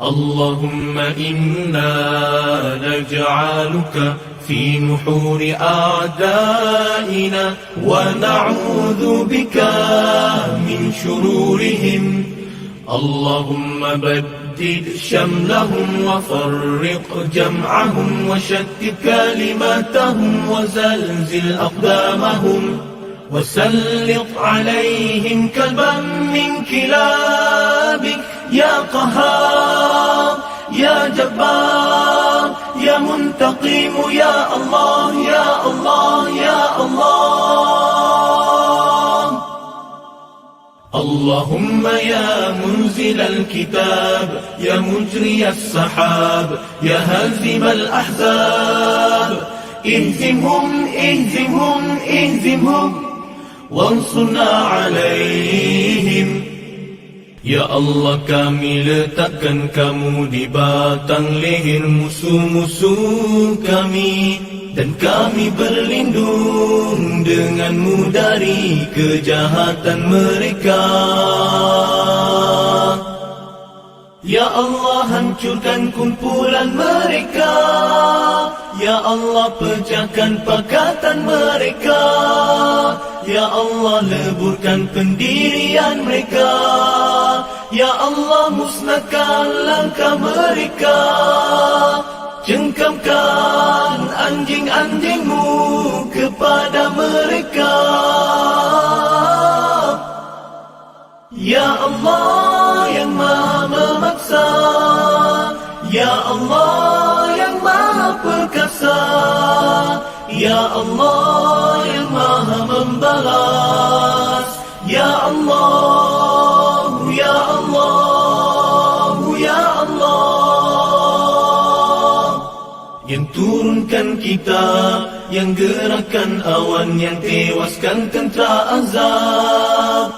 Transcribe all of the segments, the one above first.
اللهم إنا نجعلك في نحور أعدائنا ونعوذ بك من شرورهم. اللهم بدد شملهم وفرق جمعهم وشتت كلماتهم وزلزل أقدامهم وسلط عليهم كلبا من كلابك يا قهار يا جبار يا منتقم يا الله يا الله يا الله. اللهم يا منزل الكتاب يا مجري السحاب يا هازم الأحزاب اهزمهم اهزمهم اهزمهم وانصرنا عليهم. Ya Allah, kami letakkan kamu di batang leher musuh-musuh kami, dan kami berlindung denganmu dari kejahatan mereka. Ya Allah, hancurkan kumpulan mereka. Ya Allah, pecahkan pakatan mereka. Ya Allah, leburkan pendirian mereka. Ya Allah, musnahkan langkah mereka. Cengkamkan anjing-anjingmu kepada mereka. Ya Allah yang maha memaksa, Ya Allah yang maha perkasa, Ya Allah yang maha membalas, Ya Allah, Ya Allah, Ya Allah. Yang turunkan kitab, yang gerakan awan, yang tewaskan tentera azab.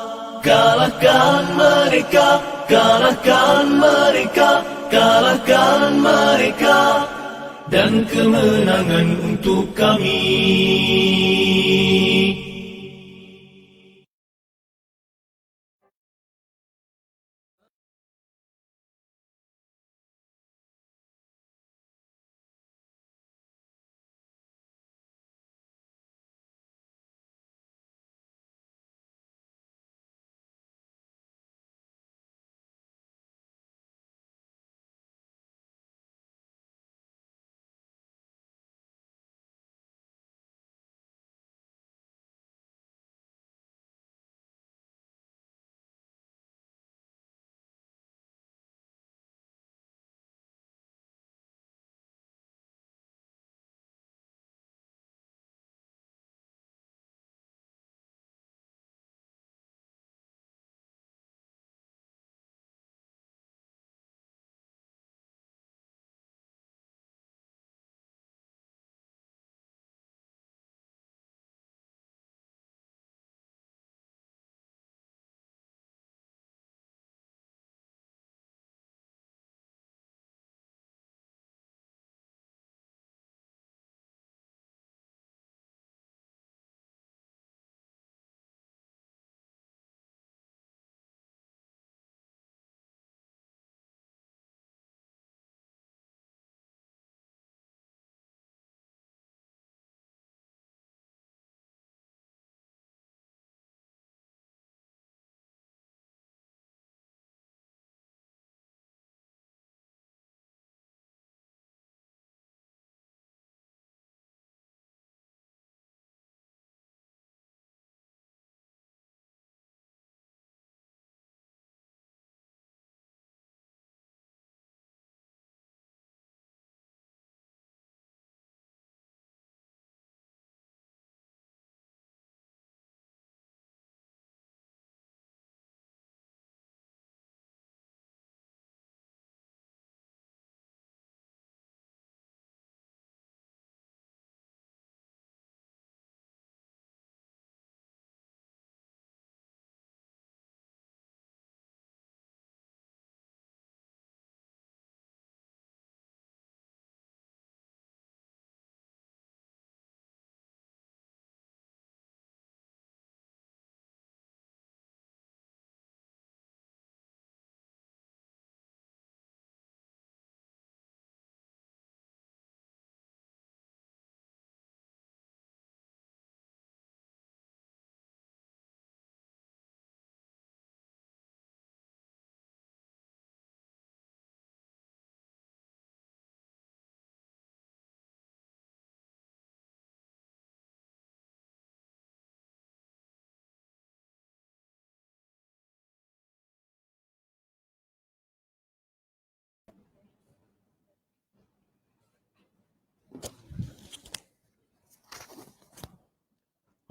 Kalahkan mereka, kalahkan mereka, kalahkan mereka, dan kemenangan untuk kami.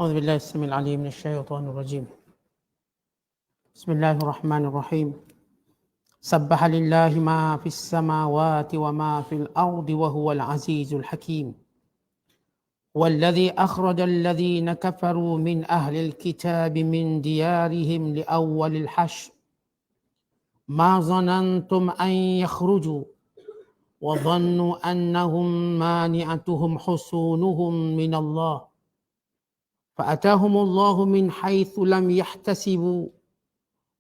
أعوذ بالله السميع العليم من الشيطان الرجيم. بسم الله الرحمن الرحيم. سبح لله ما في السماوات وما في الأرض وهو العزيز الحكيم. والذي أخرج الذين كفروا من أهل الكتاب من ديارهم لأول الحشر ما ظننتم أن يخرجوا وظنوا أنهم مانعتهم حصونهم من الله فأتاهم الله من حيث لم يحتسبوا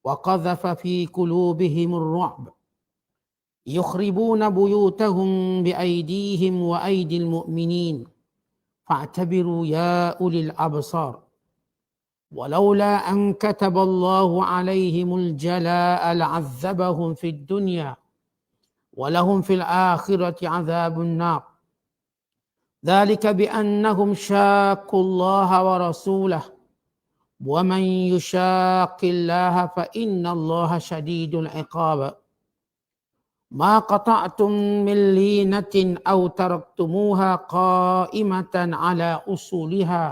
وقذف في قلوبهم الرعب يخربون بيوتهم بأيديهم وأيدي المؤمنين فاعتبروا يا أولي الأبصار ولولا أن كتب الله عليهم الجلاء لعذبهم في الدنيا ولهم في الآخرة عذاب النار ذلك بأنهم شاقوا الله ورسوله ومن يشاق الله فإن الله شديد العقاب ما قطعتم من لينة أو تركتموها قائمة على أصولها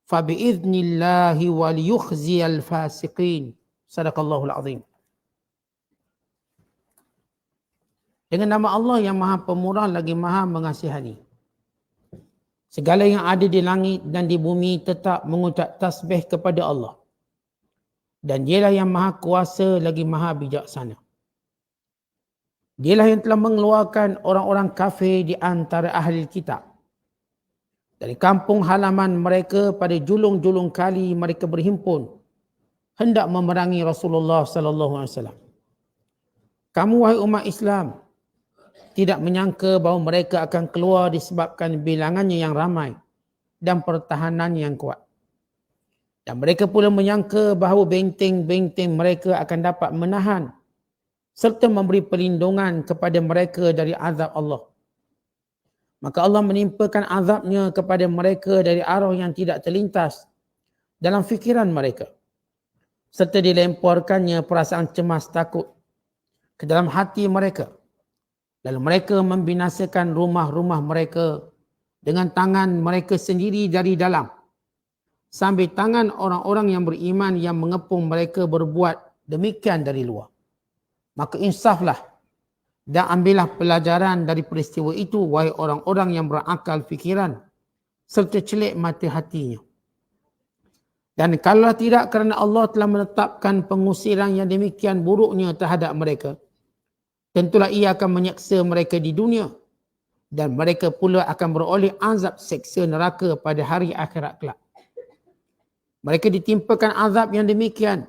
فبإذن الله وليخزي الفاسقين. صدق الله العظيم. Dengan nama Allah yang Maha Pemurah lagi Maha Mengasihani. Segala yang ada di langit dan di bumi tetap mengucap tasbih kepada Allah. Dan dialah yang Maha Kuasa lagi Maha Bijaksana. Dialah yang telah mengeluarkan orang-orang kafir di antara ahli kitab. Dari kampung halaman mereka pada julung-julung kali mereka berhimpun hendak memerangi Rasulullah sallallahu alaihi wasallam. Kamu wahai umat Islam tidak menyangka bahawa mereka akan keluar disebabkan bilangannya yang ramai dan pertahanan yang kuat. Dan mereka pula menyangka bahawa benteng-benteng mereka akan dapat menahan serta memberi perlindungan kepada mereka dari azab Allah. Maka Allah menimpakan azabnya kepada mereka dari arah yang tidak terlintas dalam fikiran mereka. Serta dilemparkannya perasaan cemas takut ke dalam hati mereka. Lalu mereka membinasakan rumah-rumah mereka dengan tangan mereka sendiri dari dalam. Sambil tangan orang-orang yang beriman yang mengepung mereka berbuat demikian dari luar. Maka insaflah dan ambillah pelajaran dari peristiwa itu wahai orang-orang yang berakal fikiran serta celik mata hatinya. Dan kalau tidak kerana Allah telah menetapkan pengusiran yang demikian buruknya terhadap mereka, tentulah ia akan menyeksa mereka di dunia dan mereka pula akan beroleh azab seksa neraka pada hari akhirat kelak. Mereka ditimpakan azab yang demikian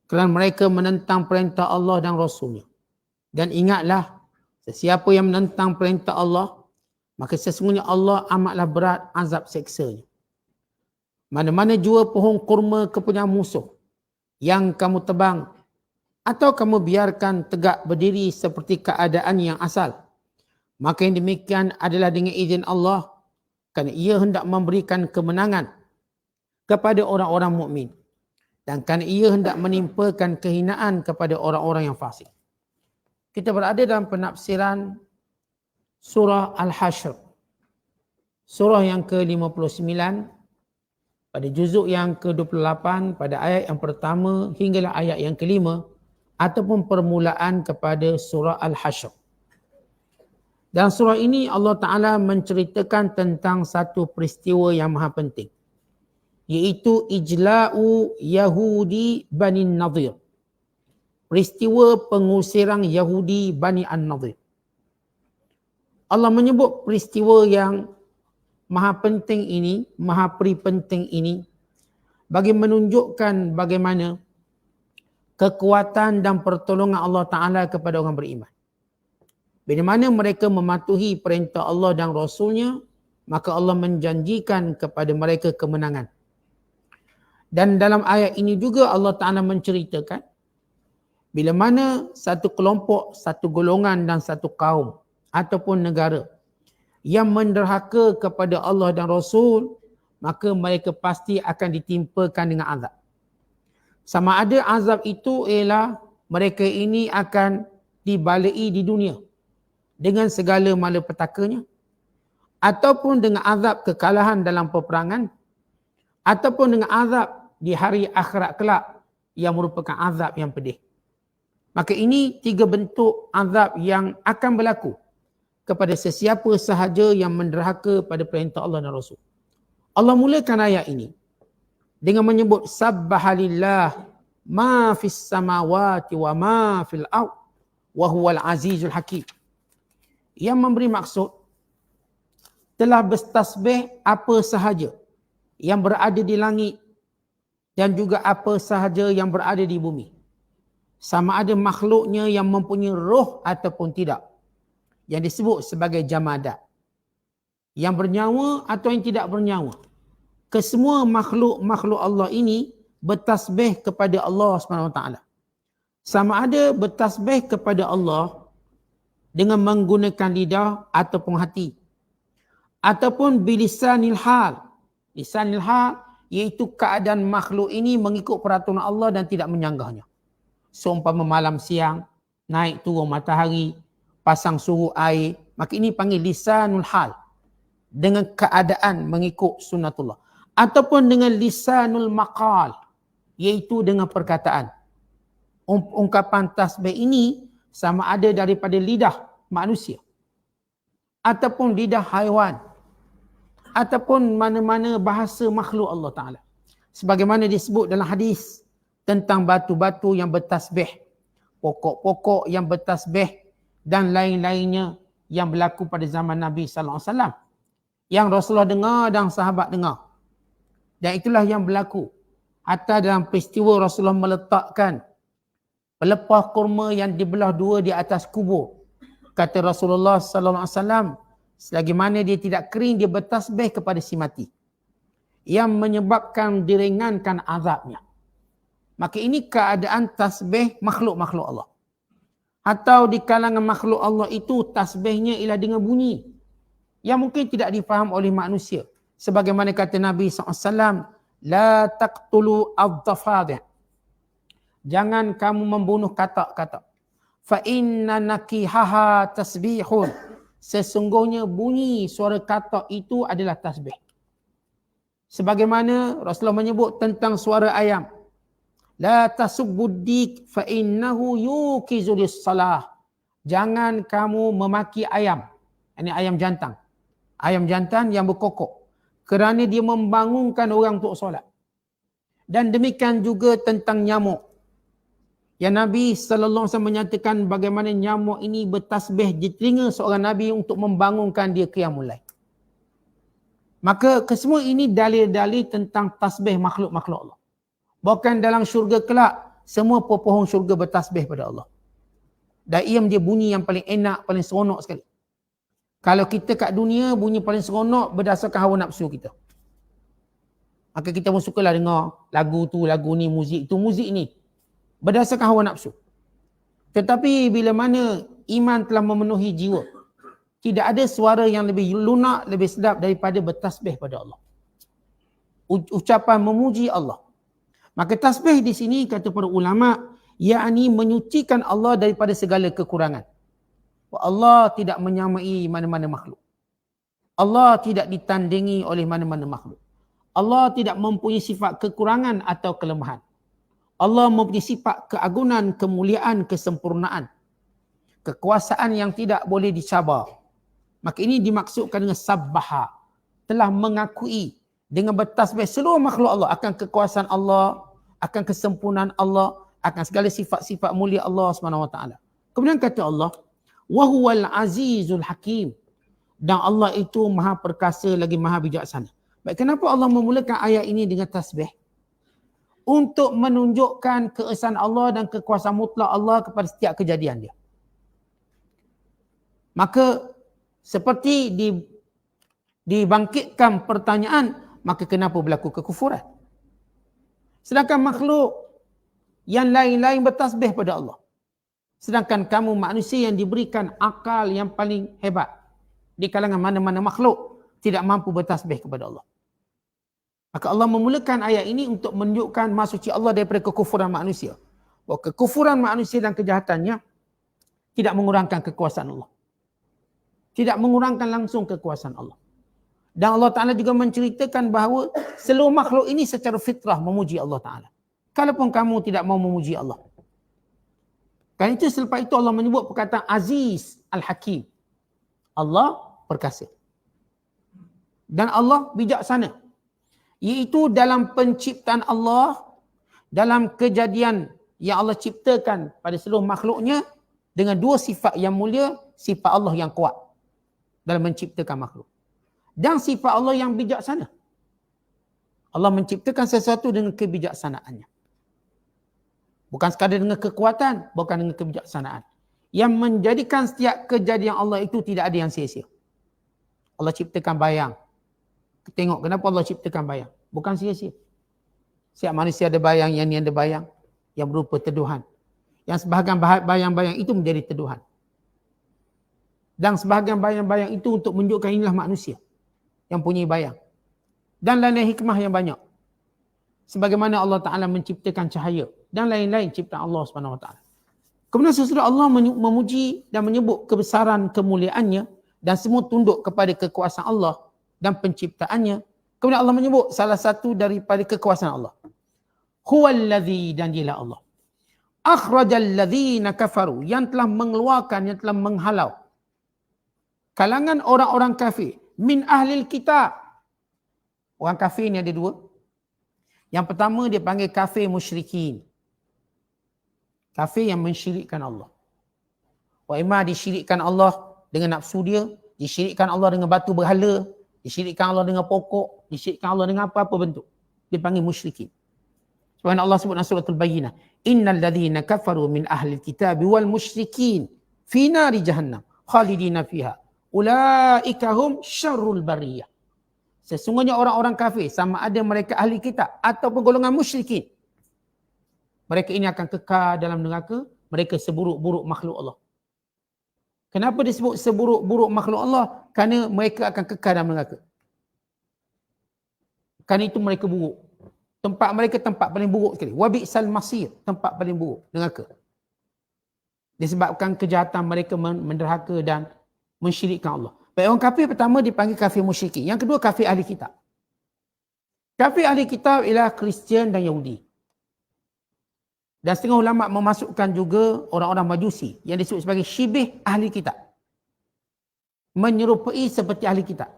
kerana mereka menentang perintah Allah dan Rasulnya. Dan ingatlah, sesiapa yang menentang perintah Allah, maka sesungguhnya Allah amatlah berat azab seksanya. Mana-mana jua pohon kurma kepunyaan musuh yang kamu tebang atau kamu biarkan tegak berdiri seperti keadaan yang asal, maka yang demikian adalah dengan izin Allah kerana ia hendak memberikan kemenangan kepada orang-orang mukmin dan kerana ia hendak menimpakan kehinaan kepada orang-orang yang fasik. Kita berada dalam penafsiran surah Al-Hashr. Surah yang ke-59 pada juzuk yang ke-28 pada ayat yang pertama hinggalah ayat yang kelima ataupun permulaan kepada surah Al-Hashr. Dalam surah ini Allah Ta'ala menceritakan tentang satu peristiwa yang maha penting, iaitu ijla'u Yahudi Bani Nadir. Peristiwa pengusiran Yahudi Bani An-Nadir. Allah menyebut peristiwa yang maha penting ini, maha penting ini bagi menunjukkan bagaimana kekuatan dan pertolongan Allah Ta'ala kepada orang beriman. Bila mana mereka mematuhi perintah Allah dan Rasulnya, maka Allah menjanjikan kepada mereka kemenangan. Dan dalam ayat ini juga Allah Ta'ala menceritakan bila mana satu kelompok, satu golongan dan satu kaum ataupun negara yang menderhaka kepada Allah dan Rasul, maka mereka pasti akan ditimpakan dengan azab. Sama ada azab itu ialah mereka ini akan dibalai di dunia dengan segala malapetakannya, ataupun dengan azab kekalahan dalam peperangan, ataupun dengan azab di hari akhirat kelak yang merupakan azab yang pedih. Maka ini 3 bentuk azab yang akan berlaku kepada sesiapa sahaja yang menderhaka pada perintah Allah dan Rasul. Allah mulakan ayat ini dengan menyebut sabbahalillah ma fis samawati wa ma fil ard wa huwal azizul hakim. Yang memberi maksud telah bertasbih apa sahaja yang berada di langit dan juga apa sahaja yang berada di bumi. Sama ada makhluknya yang mempunyai roh ataupun tidak. Yang disebut sebagai jamadat. Yang bernyawa atau yang tidak bernyawa. Kesemua makhluk-makhluk Allah ini bertasbih kepada Allah SWT. Sama ada bertasbih kepada Allah dengan menggunakan lidah ataupun hati. Ataupun bilisanil hal. Lisanil hal iaitu keadaan makhluk ini mengikut peraturan Allah dan tidak menyanggahnya. Seumpama malam siang, naik turun matahari, pasang suhu air. Maka ini panggil lisanul hal. Dengan keadaan mengikut sunnatullah. Ataupun dengan lisanul maqal. Iaitu dengan perkataan. Ungkapan tasbih ini sama ada daripada lidah manusia. Ataupun lidah haiwan. Ataupun mana-mana bahasa makhluk Allah Ta'ala. Sebagaimana disebut dalam hadis tentang batu-batu yang bertasbih. Pokok-pokok yang bertasbih. Dan lain-lainnya yang berlaku pada zaman Nabi SAW. Yang Rasulullah dengar dan sahabat dengar. Dan itulah yang berlaku. Hatta dalam peristiwa Rasulullah meletakkan pelepah kurma yang dibelah 2 di atas kubur. Kata Rasulullah SAW, selagi mana dia tidak kering, dia bertasbih kepada si mati. Yang menyebabkan diringankan azabnya. Maka ini keadaan tasbih makhluk-makhluk Allah. Atau di kalangan makhluk Allah itu tasbihnya ialah dengan bunyi. Yang mungkin tidak difaham oleh manusia. Sebagaimana kata Nabi SAW, la taqtulu ad-dafadih. Jangan kamu membunuh katak-katak. Fa inna nakihaha tasbihun. Sesungguhnya bunyi suara katak itu adalah tasbih. Sebagaimana Rasulullah menyebut tentang suara ayam. La tasubbudik fa innahu yukizu lis-salah. Jangan kamu memaki ayam. Ini ayam jantan. Ayam jantan yang berkokok. Kerana dia membangunkan orang untuk solat. Dan demikian juga tentang nyamuk. Yang Nabi SAW menyatakan bagaimana nyamuk ini bertasbih di telinga seorang Nabi untuk membangunkan dia qiyamul lail. Maka kesemua ini dalil-dalil tentang tasbih makhluk-makhluk Allah. Bahkan dalam syurga kelak, semua pohon syurga bertasbih pada Allah. Dan ia menjadi bunyi yang paling enak, paling seronok sekali. Kalau kita kat dunia, bunyi paling seronok berdasarkan hawa nafsu kita. Maka kita pun sukalah dengar lagu tu, lagu ni, muzik tu, muzik ni. Berdasarkan hawa nafsu. Tetapi bila mana iman telah memenuhi jiwa, tidak ada suara yang lebih lunak, lebih sedap daripada bertasbih pada Allah. Ucapan memuji Allah. Maka tasbih di sini kata para ulama, yakni menyucikan Allah daripada segala kekurangan. Allah tidak menyamai mana-mana makhluk. Allah tidak ditandingi oleh mana-mana makhluk. Allah tidak mempunyai sifat kekurangan atau kelemahan. Allah mempunyai sifat keagungan, kemuliaan, kesempurnaan. Kekuasaan yang tidak boleh dicabar. Maka ini dimaksudkan dengan sabbaha. Telah mengakui dengan bertasbih seluruh makhluk Allah akan kekuasaan Allah, akan kesempurnaan Allah, akan segala sifat-sifat mulia Allah SWT. Kemudian kata Allah, wa huwal azizul hakim. Dan Allah itu maha perkasa lagi maha bijaksana. Baik, kenapa Allah memulakan ayat ini dengan tasbih? Untuk menunjukkan keesaan Allah dan kekuasaan mutlak Allah kepada setiap kejadian dia. Maka seperti dibangkitkan pertanyaan, maka kenapa berlaku kekufuran? Sedangkan makhluk yang lain-lain bertasbih pada Allah. Sedangkan kamu manusia yang diberikan akal yang paling hebat di kalangan mana-mana makhluk tidak mampu bertasbih kepada Allah. Maka Allah memulakan ayat ini untuk menunjukkan maha suci Allah daripada kekufuran manusia. Bahawa kekufuran manusia dan kejahatannya tidak mengurangkan kekuasaan Allah. Tidak mengurangkan langsung kekuasaan Allah. Dan Allah Ta'ala juga menceritakan bahawa seluruh makhluk ini secara fitrah memuji Allah Ta'ala. Kalaupun kamu tidak mau memuji Allah. Kan itu selepas itu Allah menyebut perkataan Aziz Al-Hakim. Allah perkasa. Dan Allah bijaksana. Iaitu dalam penciptaan Allah, dalam kejadian yang Allah ciptakan pada seluruh makhluknya dengan dua sifat yang mulia, sifat Allah yang kuat dalam menciptakan makhluk. Dan sifat Allah yang bijaksana. Allah menciptakan sesuatu dengan kebijaksanaannya. Bukan sekadar dengan kekuatan, bukan dengan kebijaksanaan. Yang menjadikan setiap kejadian Allah itu tidak ada yang sia-sia. Allah ciptakan bayang. Tengok kenapa Allah ciptakan bayang. Bukan sia-sia. Setiap manusia ada bayang, yang ni ada bayang. Yang berupa teduhan. Yang sebahagian bayang-bayang itu menjadi teduhan. Dan sebahagian bayang-bayang itu untuk menunjukkan inilah manusia yang punya bayang. Dan lain-lain hikmah yang banyak. Sebagaimana Allah Ta'ala menciptakan cahaya. Dan lain-lain ciptaan Allah SWT. Kemudian sesudah Allah memuji dan menyebut kebesaran kemuliaannya dan semua tunduk kepada kekuasaan Allah dan penciptaannya. Kemudian Allah menyebut salah satu daripada kekuasaan Allah. Huwallazi, dan dialah Allah. Akhrajal ladzina kafaru, yang telah mengeluarkan, yang telah menghalau kalangan orang-orang kafir min ahlil kitab. Orang kafir ni ada dua. Yang pertama dia panggil kafir musyrikin. Kafir yang mensyirikkan Allah. Wa imma disyirikkan Allah dengan nafsu dia, disyirikkan Allah dengan batu berhala, disyirikkan Allah dengan pokok, disyirikkan Allah dengan apa-apa bentuk. Dia panggil musyrikin. Sebab Allah sebut dalam surah Al-Bayyinah, innal ladzina kafaru min ahli kitab wal musyrikin fi nari jahannam khalidina fiha ulaika hum syarrul bariyah. Sesungguhnya orang-orang kafir, sama ada mereka ahli kitab ataupun golongan musyrikin, mereka ini akan kekal dalam neraka. Mereka seburuk-buruk makhluk Allah. Kenapa disebut seburuk-buruk makhluk Allah? Kerana mereka akan kekal dalam neraka. Kerana itu mereka buruk. Tempat mereka tempat paling buruk sekali. Wabi'sal masir, tempat paling buruk, neraka. Disebabkan kejahatan mereka menderhaka dan mensyirikkan Allah. Baik, orang kafir pertama dipanggil kafir musyrikin. Yang kedua kafir ahli kitab. Kafir ahli kitab ialah Kristian dan Yahudi. Dan setengah ulama memasukkan juga orang-orang Majusi yang disebut sebagai syibih ahli kitab. Menyerupai seperti ahli kitab.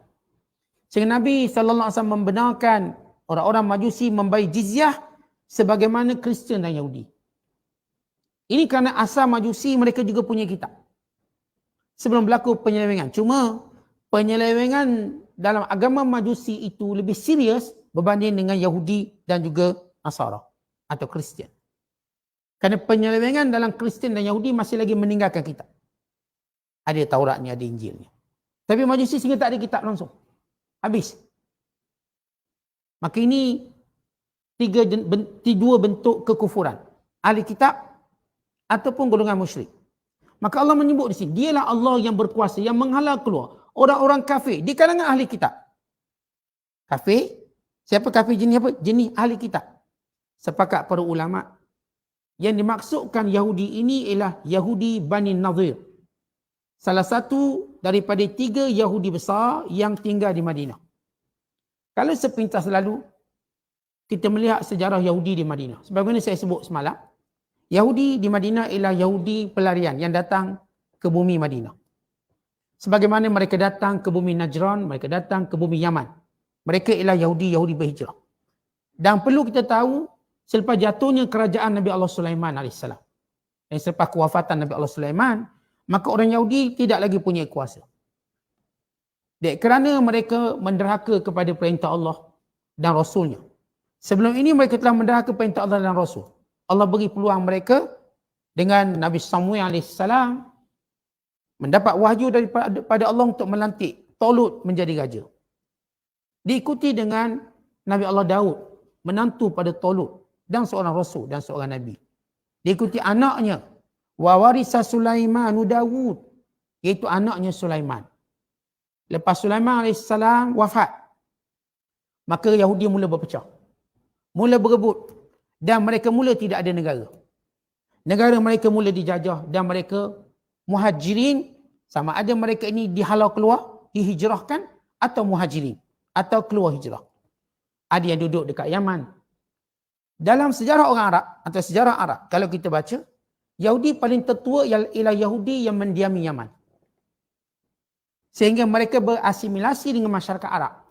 Sehingga Nabi SAW membenarkan orang-orang Majusi membayar jizyah sebagaimana Kristian dan Yahudi. Ini kerana asal Majusi mereka juga punya kitab. Sebelum berlaku penyelewengan. Cuma penyelewengan dalam agama Majusi itu lebih serius berbanding dengan Yahudi dan juga Nasara atau Kristian. Kerana penyelewengan dalam Kristian dan Yahudi masih lagi meninggalkan kitab. Ada Tauratnya, ada Injilnya. Tapi Majusi sehingga tak ada kitab langsung. Habis. Maka ini dua bentuk kekufuran. Ahli kitab ataupun golongan musyrik. Maka Allah menyebut di sini, dialah Allah yang berkuasa, yang menghalau keluar orang-orang kafir di kalangan ahli kitab. Kafir, siapa kafir jenis apa? Jenis ahli kitab. Sepakat para ulama, yang dimaksudkan Yahudi ini ialah Yahudi Bani Nadhir. Salah satu daripada 3 Yahudi besar yang tinggal di Madinah. Kalau sepintas lalu, kita melihat sejarah Yahudi di Madinah. Sebagaimana saya sebut semalam, Yahudi di Madinah ialah Yahudi pelarian yang datang ke bumi Madinah. Sebagaimana mereka datang ke bumi Najran, mereka datang ke bumi Yaman. Mereka ialah Yahudi berhijrah. Dan perlu kita tahu, selepas jatuhnya kerajaan Nabi Allah Sulaiman AS, dan selepas kewafatan Nabi Allah Sulaiman, maka orang Yahudi tidak lagi punya kuasa. Kerana mereka menderhaka kepada perintah Allah dan Rasulnya. Sebelum ini mereka telah menderhaka perintah Allah dan Rasul. Allah beri peluang mereka dengan Nabi Samuel AS mendapat wahyu daripada Allah untuk melantik Talut menjadi raja. Diikuti dengan Nabi Allah Daud, menantu pada Talut dan seorang Rasul dan seorang Nabi. Diikuti anaknya, wa warisa Sulaimanu Daud, iaitu anaknya Sulaiman. Lepas Sulaiman AS wafat, maka Yahudi mula berpecah. Mula berebut. Dan mereka mula tidak ada negara. Negara mereka mula dijajah dan mereka muhajirin, sama ada mereka ini dihalau keluar, dihijrahkan atau muhajirin. atau keluar hijrah. Ada yang duduk dekat Yaman. Dalam sejarah orang Arab atau sejarah Arab, kalau kita baca, Yahudi paling tertua ialah Yahudi yang mendiami Yaman. Sehingga mereka berasimilasi dengan masyarakat Arab.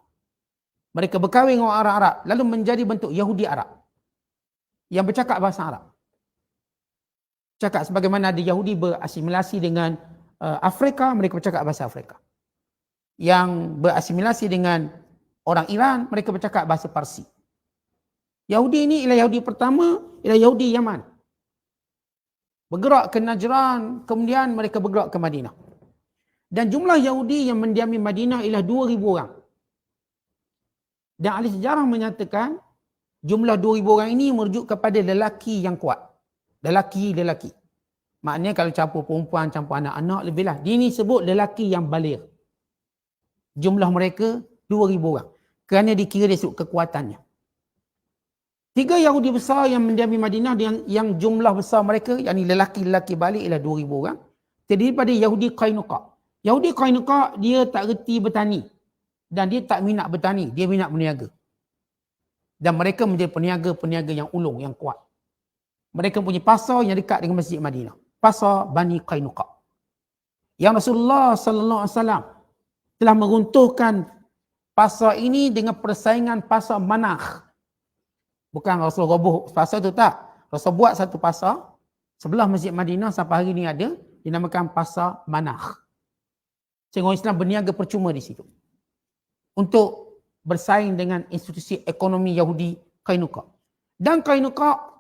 Mereka berkahwin dengan orang Arab, lalu menjadi bentuk Yahudi Arab yang bercakap bahasa Arab. Cakap sebagaimana ada Yahudi berasimilasi dengan Afrika, mereka bercakap bahasa Afrika. Yang berasimilasi dengan orang Iran, mereka bercakap bahasa Parsi. Yahudi ini ialah Yahudi pertama, ialah Yahudi Yaman. Bergerak ke Najran, kemudian mereka bergerak ke Madinah. Dan jumlah Yahudi yang mendiami Madinah ialah 2,000 orang. Dan ahli sejarah menyatakan jumlah 2,000 orang ini merujuk kepada lelaki yang kuat. Lelaki. Maknanya kalau campur perempuan, campur anak-anak, lebihlah. Dia ni sebut lelaki yang baligh. Jumlah mereka 2,000 orang. Kerana dikira dia sebut kekuatannya. 3 Yahudi besar yang mendiami Madinah yang jumlah besar mereka, yakni lelaki-lelaki balik ialah 2,000 orang. Terdiri daripada Yahudi Qainuqa. Yahudi Qainuqa dia tak reti bertani. Dan dia tak minat bertani, dia minat berniaga. Dan mereka menjadi peniaga-peniaga yang ulung, yang kuat. Mereka punya pasar yang dekat dengan Masjid Madinah. Pasar Bani Qainuqa. Yang Rasulullah sallallahu alaihi wasallam telah meruntuhkan pasar ini dengan persaingan pasar Manakh. Bukan Rasul roboh pasar tu, tak. Rasul buat satu pasar sebelah Masjid Madinah sampai hari ini ada, dinamakan pasar Manakh. Sehingga orang Islam berniaga percuma di situ. Untuk bersaing dengan institusi ekonomi Yahudi Qainuqa. Dan Qainuqa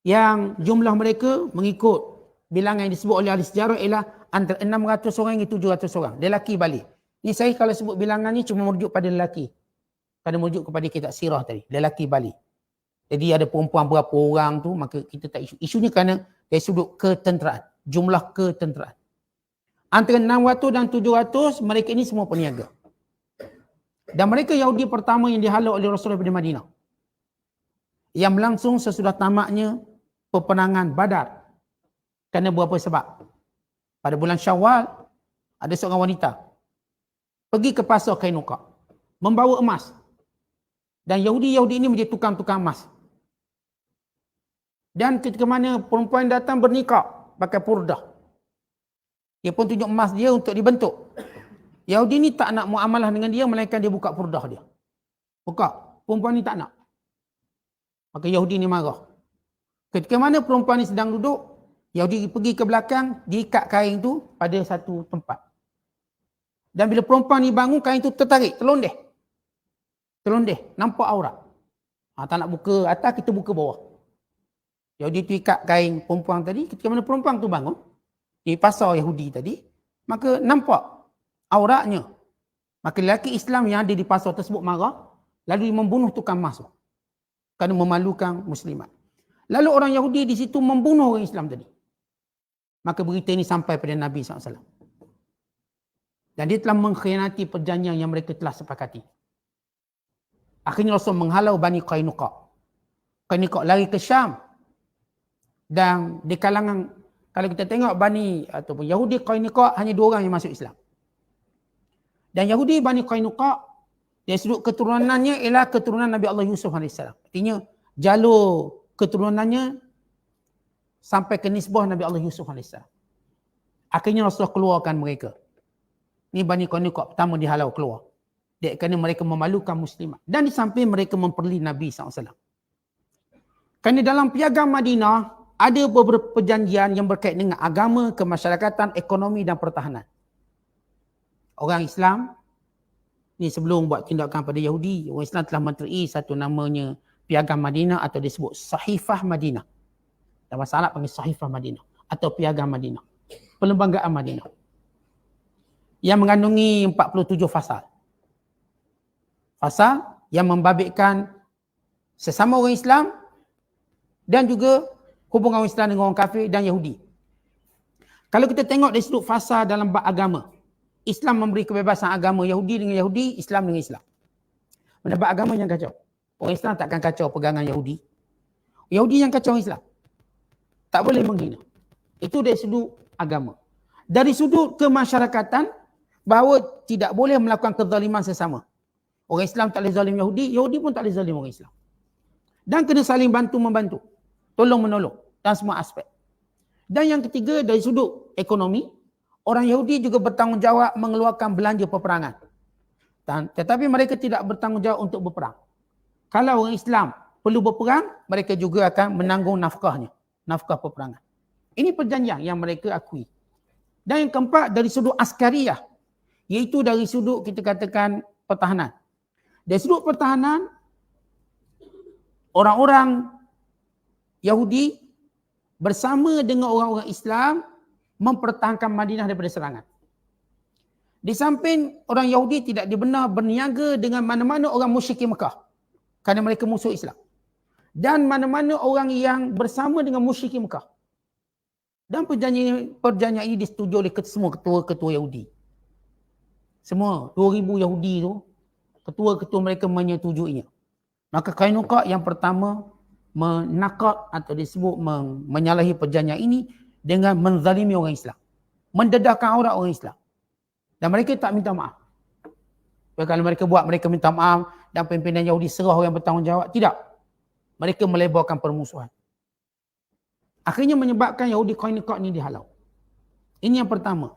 yang jumlah mereka mengikut bilangan yang disebut oleh ahli sejarah ialah antara 600 orang hingga 700 orang. Lelaki balik. Ini saya kalau sebut bilangan ni cuma merujuk pada lelaki. Pada merujuk kepada kitab sirah tadi. Lelaki balik. Jadi ada perempuan berapa orang tu, maka kita tak isu. Isunya kerana dari sudut ketenteraan. Jumlah ketenteraan. Antara 600 dan 700, mereka ini semua peniaga. Dan mereka Yahudi pertama yang dihalau oleh Rasulullah daripada Madinah. Yang berlangsung sesudah tamatnya peperangan Badar. Kerana beberapa sebab. Pada bulan Syawal, ada seorang wanita pergi ke pasar Qainuqa, membawa emas. Dan Yahudi-Yahudi ini menjadi tukang-tukang emas. Dan ketika mana perempuan datang bernikah pakai purdah. Dia pun tunjuk emas dia untuk dibentuk. Yahudi ni tak nak muamalah dengan dia, melainkan dia buka purdah dia. Buka. Perempuan ni tak nak. Maka Yahudi ni marah. Ketika mana perempuan ni sedang duduk, Yahudi pergi ke belakang, diikat kain tu pada satu tempat. Dan bila perempuan ni bangun, kain tu tertarik, terlondeh. Nampak aurat. Tak nak buka atas, kita buka bawah. Yahudi tu ikat kain perempuan tadi, ketika mana perempuan tu bangun, di pasar Yahudi tadi, maka nampak auratnya. Maka lelaki Islam yang ada di pasar tersebut marah, lalu membunuh tukang emas kerana memalukan muslimat. Lalu orang Yahudi di situ membunuh orang Islam tadi. Maka berita ini sampai pada Nabi SAW. Dan dia telah mengkhianati perjanjian yang mereka telah sepakati. Akhirnya Rasul menghalau Bani Qainuqa. Qainuqa lari ke Syam. Dan di kalangan, kalau kita tengok Bani ataupun Yahudi Qainuqa, hanya 2 orang yang masuk Islam. Dan Yahudi Bani Qainuqa, dari sudut keturunannya ialah keturunan Nabi Allah Yusuf AS. Artinya jalur keturunannya sampai ke nisbah Nabi Allah Yusuf AS. Akhirnya Rasulullah keluarkan mereka. Ini Bani Qainuqa pertama dihalau keluar. Kerana mereka memalukan muslimat. Dan di samping mereka memperli Nabi SAW. Kerana dalam piagam Madinah, ada beberapa perjanjian yang berkaitan dengan agama, kemasyarakatan, ekonomi dan pertahanan. Orang Islam, ni sebelum buat tindakan pada Yahudi, orang Islam telah menteri satu namanya Piagam Madinah atau disebut Sahifah Madinah. Dalam bahasa Arab panggil Sahifah Madinah atau Piagam Madinah. Perlembagaan Madinah. Yang mengandungi 47 fasal. Fasal yang membabitkan sesama orang Islam dan juga hubungan orang Islam dengan orang kafir dan Yahudi. Kalau kita tengok dari sudut fasal dalam bab agama, Islam memberi kebebasan agama Yahudi dengan Yahudi, Islam dengan Islam. Mendapat agama yang kacau. Orang Islam takkan kacau pegangan Yahudi. Yahudi yang kacau Islam. Tak boleh menghina. Itu dari sudut agama. Dari sudut kemasyarakatan, bahawa tidak boleh melakukan kezaliman sesama. Orang Islam tak boleh zalim Yahudi, Yahudi pun tak boleh zalim orang Islam. Dan kena saling bantu-membantu. Tolong-menolong dalam semua aspek. Dan yang ketiga, dari sudut ekonomi, orang Yahudi juga bertanggungjawab mengeluarkan belanja peperangan. Tetapi mereka tidak bertanggungjawab untuk berperang. Kalau orang Islam perlu berperang, mereka juga akan menanggung nafkahnya, nafkah peperangan. Ini perjanjian yang mereka akui. Dan yang keempat, dari sudut askariyah, iaitu dari sudut kita katakan pertahanan. Dari sudut pertahanan, orang-orang Yahudi bersama dengan orang-orang Islam mempertahankan Madinah daripada serangan. Di samping orang Yahudi tidak dibenar berniaga dengan mana-mana orang musyrik Mekah kerana mereka musuh Islam. Dan mana-mana orang yang bersama dengan musyrik Mekah. Dan perjanjian ini disetujui oleh semua ketua-ketua Yahudi. Semua 2000 Yahudi tu, ketua-ketua mereka menyetujuinya. Maka Qainuqa yang pertama menakad atau disebut menyalahi perjanjian ini dengan menzalimi orang Islam. Mendedahkan aurat orang Islam. Dan mereka tak minta maaf. Kalau mereka buat, mereka minta maaf dan pimpinan Yahudi serah orang yang bertanggungjawab. Tidak. Mereka melebarkan permusuhan. Akhirnya menyebabkan Yahudi Qainuqa ini dihalau. Ini yang pertama.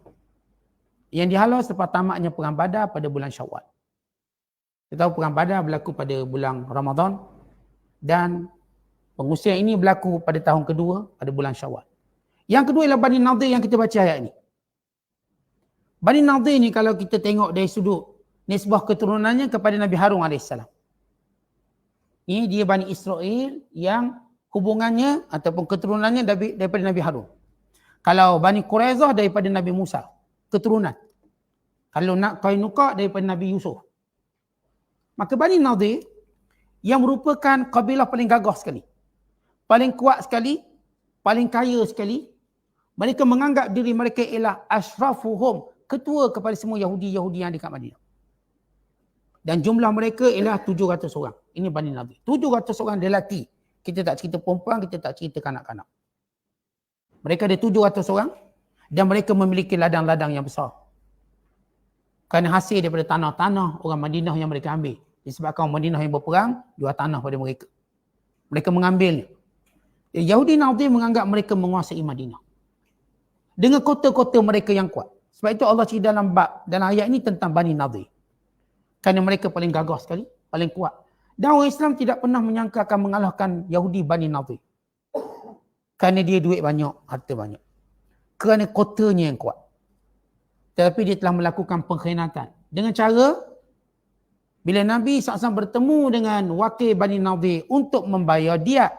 Yang dihalau selepas tamatnya Perang Badar pada bulan Syawal. Kita tahu Perang Badar berlaku pada bulan Ramadan dan pengusian ini berlaku pada tahun kedua pada bulan Syawal. Yang kedua ialah Bani Nadir yang kita baca ayat ini. Bani Nadir ni kalau kita tengok dari sudut nisbah keturunannya kepada Nabi Harun AS. Ini dia Bani Israel yang hubungannya ataupun keturunannya daripada Nabi Harun. Kalau Bani Quraizah daripada Nabi Musa, keturunan. Kalau nak Qainuqa daripada Nabi Yusuf. Maka Bani Nadir yang merupakan kabilah paling gagah sekali, paling kuat sekali, paling kaya sekali, mereka menganggap diri mereka ialah ashrafuhum, ketua kepada semua Yahudi-Yahudi yang dekat Madinah. Dan jumlah mereka ialah 700 orang. Ini Bani Nadir. 700 orang lelaki. Kita tak cerita perempuan, kita tak cerita kanak-kanak. Mereka ada 700 orang dan mereka memiliki ladang-ladang yang besar. Kerana hasil daripada tanah-tanah orang Madinah yang mereka ambil. Disebabkan orang Madinah yang berperang, jual tanah pada mereka. Mereka mengambilnya. Yahudi Nadir menganggap mereka menguasai Madinah. Dengan kota-kota mereka yang kuat. Sebab itu Allah cerita dalam ayat ini tentang Bani Nadir. Kerana mereka paling gagah sekali, paling kuat. Dan orang Islam tidak pernah menyangka akan mengalahkan Yahudi Bani Nadir. Kerana dia duit banyak, harta banyak. Kerana kotanya yang kuat. Tetapi dia telah melakukan pengkhianatan. Dengan cara, bila Nabi SAW bertemu dengan wakil Bani Nadir untuk membayar diat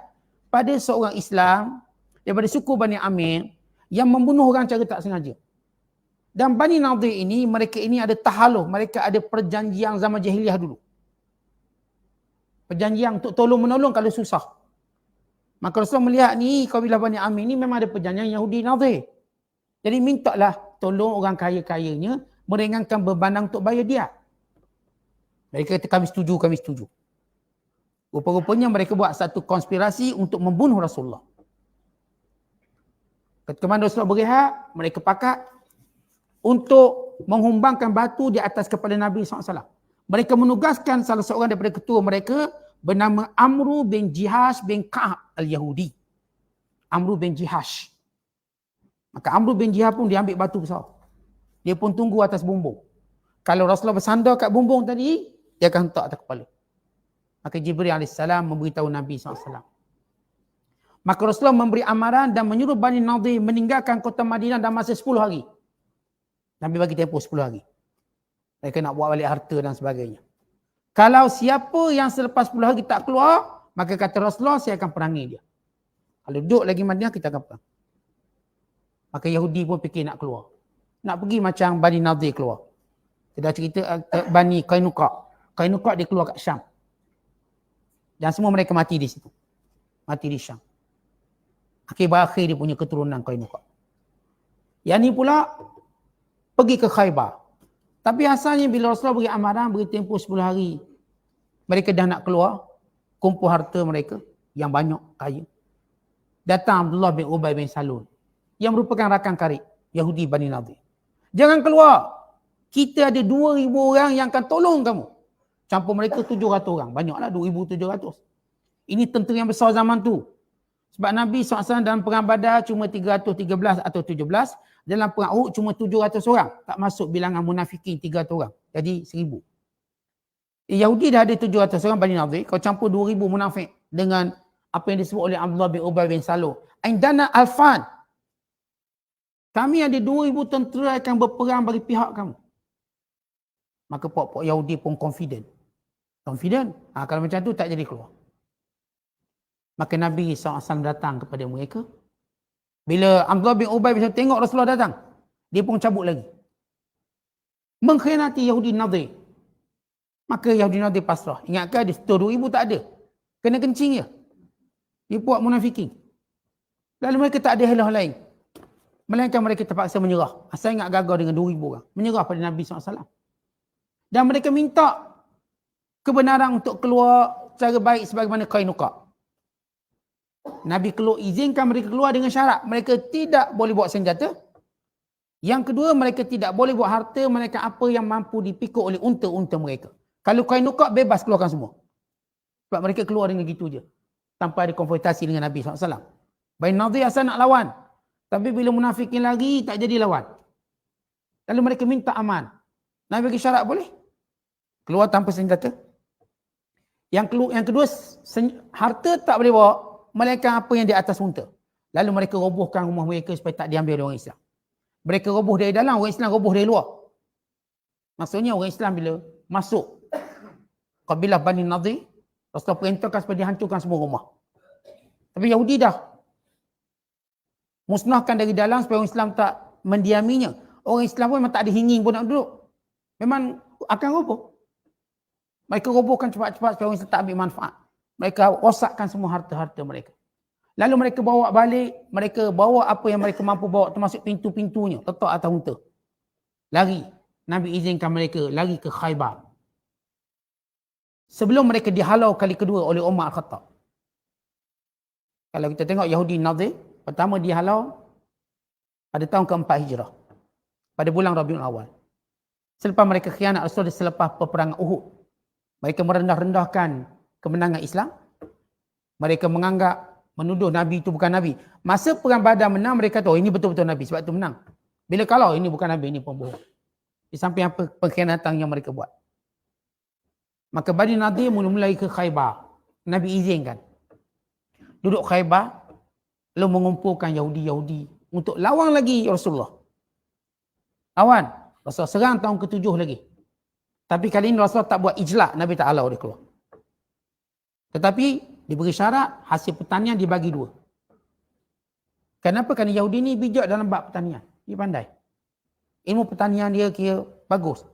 pada seorang Islam daripada suku Bani Amir yang membunuh orang cara tak sengaja. Dan Bani Nadir ini, mereka ini ada tahaluh, mereka ada perjanjian zaman jahiliah dulu. Perjanjian untuk tolong-menolong kalau susah. Maka Rasulullah melihat ni, kabilah Bani Amir ni memang ada perjanjian Yahudi Nadir. Jadi mintalah tolong orang kaya-kayanya meringankan beban untuk bayar dia. Mereka kata kami setuju, kami setuju. Rupa-rupanya mereka buat satu konspirasi untuk membunuh Rasulullah. Ketika mana Rasulullah berehat, mereka pakat untuk menghumbangkan batu di atas kepala Nabi SAW. Mereka menugaskan salah seorang daripada ketua mereka bernama Amru bin Jihash bin Ka'ab al-Yahudi. Amru bin Jihash. Maka Amru bin Jihash pun dia ambil batu besar. Dia pun tunggu atas bumbung. Kalau Rasulullah bersandar kat bumbung tadi, dia akan hentak atas kepala. Maka Jibril AS memberitahu Nabi SAW. Maka Rasulullah memberi amaran dan menyuruh Bani Nadir meninggalkan kota Madinah dalam masa 10 hari. Nabi bagi tempoh 10 hari. Mereka nak buat balik harta dan sebagainya. Kalau siapa yang selepas 10 hari tak keluar, maka kata Rasulullah, saya akan perangi dia. Kalau duduk lagi Madinah, kita akan perang. Maka Yahudi pun fikir nak keluar. Nak pergi macam Bani Nadir keluar. Kita dah cerita Bani Qainuqa. Qainuqa dia keluar kat Syam. Dan semua mereka mati di situ. Mati di Syam. Akhir-akhir dia punya keturunan Qainuqa. Yang ni pula pergi ke Khaybar. Tapi asalnya bila Rasulullah beri amaran, beri tempoh 10 hari. Mereka dah nak keluar, kumpul harta mereka yang banyak, kaya. Datang Abdullah bin Ubay bin Salul yang merupakan rakan karib Yahudi Bani Nadir. Jangan keluar. Kita ada 2,000 orang yang akan tolong kamu. Campur mereka 700 orang. Banyaklah 2,700. Ini tentera yang besar zaman tu. Sebab Nabi SAW dalam perang Badar cuma 313 atau 17. Dalam perang Uhud cuma 700 orang. Tak masuk bilangan munafikin 300 orang. Jadi 1,000. Yahudi dah ada 700 orang Bani Nadir. Kau campur 2,000 munafik dengan apa yang disebut oleh Abdullah bin Ubay bin Salul. Aindana alfan. Kami ada 2,000 tentera akan berperang bagi pihak kamu. Maka pok-pok Yahudi pun confident. Kalau macam tu tak jadi keluar. Maka Nabi SAW datang kepada mereka. Bila Abdullah bin Ubay bin Salul tengok Rasulullah datang, dia pun cabut lagi. Mengkhianati Yahudi Nadir. Maka Yahudi Nadir pasrah. Ingatkan dia 2,000 tak ada. Kena kencing je. Dia buat munafikin. Lalu mereka tak ada halah lain. Melainkan mereka terpaksa menyerah. Asal ingat gagal dengan 2,000 orang. Menyerah pada Nabi SAW. Dan mereka minta kebenaran untuk keluar cara baik sebagaimana Qainuqa. Nabi izinkan mereka keluar dengan syarat. Mereka tidak boleh bawa senjata. Yang kedua, mereka tidak boleh bawa harta mereka apa yang mampu dipikul oleh unta-unta mereka. Kalau Qainuqa bebas keluarkan semua. Sebab mereka keluar dengan gitu je. Tanpa ada konfrontasi dengan Nabi SAW. Bani Nadir asal nak lawan. Tapi bila munafikin lagi, tak jadi lawan. Lalu mereka minta aman. Nabi bagi syarat boleh? Keluar tanpa senjata. Yang kedua, harta tak boleh bawa. Melainkan apa yang di atas unta. Lalu mereka robohkan rumah mereka supaya tak diambil oleh orang Islam. Mereka roboh dari dalam, orang Islam roboh dari luar. Maksudnya orang Islam bila masuk kabilah Bani Nadir, Rasulullah perintahkan supaya dihancurkan semua rumah. Tapi Yahudi dah musnahkan dari dalam supaya orang Islam tak mendiaminya. Orang Islam pun memang tak ada hinging pun nak duduk. Memang akan roboh. Mereka robohkan cepat-cepat supaya orang Islam tak ambil manfaat. Mereka rosakkan semua harta-harta mereka. Lalu mereka bawa balik, mereka bawa apa yang mereka mampu bawa termasuk pintu-pintunya. Letak atas unta. Lari. Nabi izinkan mereka lari ke Khaybar. Sebelum mereka dihalau kali kedua oleh Umar Al-Khattab. Kalau kita tengok Yahudi Nadir, pertama dihalau pada tahun keempat Hijrah. Pada bulan Rabiul Awal. Selepas mereka khianat Rasul selepas peperangan Uhud. Mereka merendah-rendahkan kemenangan Islam. Mereka menganggap, menuduh Nabi itu bukan Nabi. Masa perang Badar menang, mereka tahu ini betul-betul Nabi sebab itu menang. Bila kalau ini bukan Nabi, ini pembohong. Di samping apa pengkhianatan yang mereka buat. Maka Bani Nadir mula-mulai ke Khaybar. Nabi izinkan. Duduk Khaybar, lalu mengumpulkan Yahudi-Yahudi untuk lawan lagi Rasulullah. Lawan. Rasulullah serang tahun ke-7 lagi. Tapi kali ini Rasulullah tak buat ijlak, Nabi tak halau dia keluar. Tetapi diberi syarat hasil pertanian dibagi 2. Kenapa? Kerana Yahudi ni bijak dalam bab pertanian. Dia pandai. Ilmu pertanian dia kira bagus.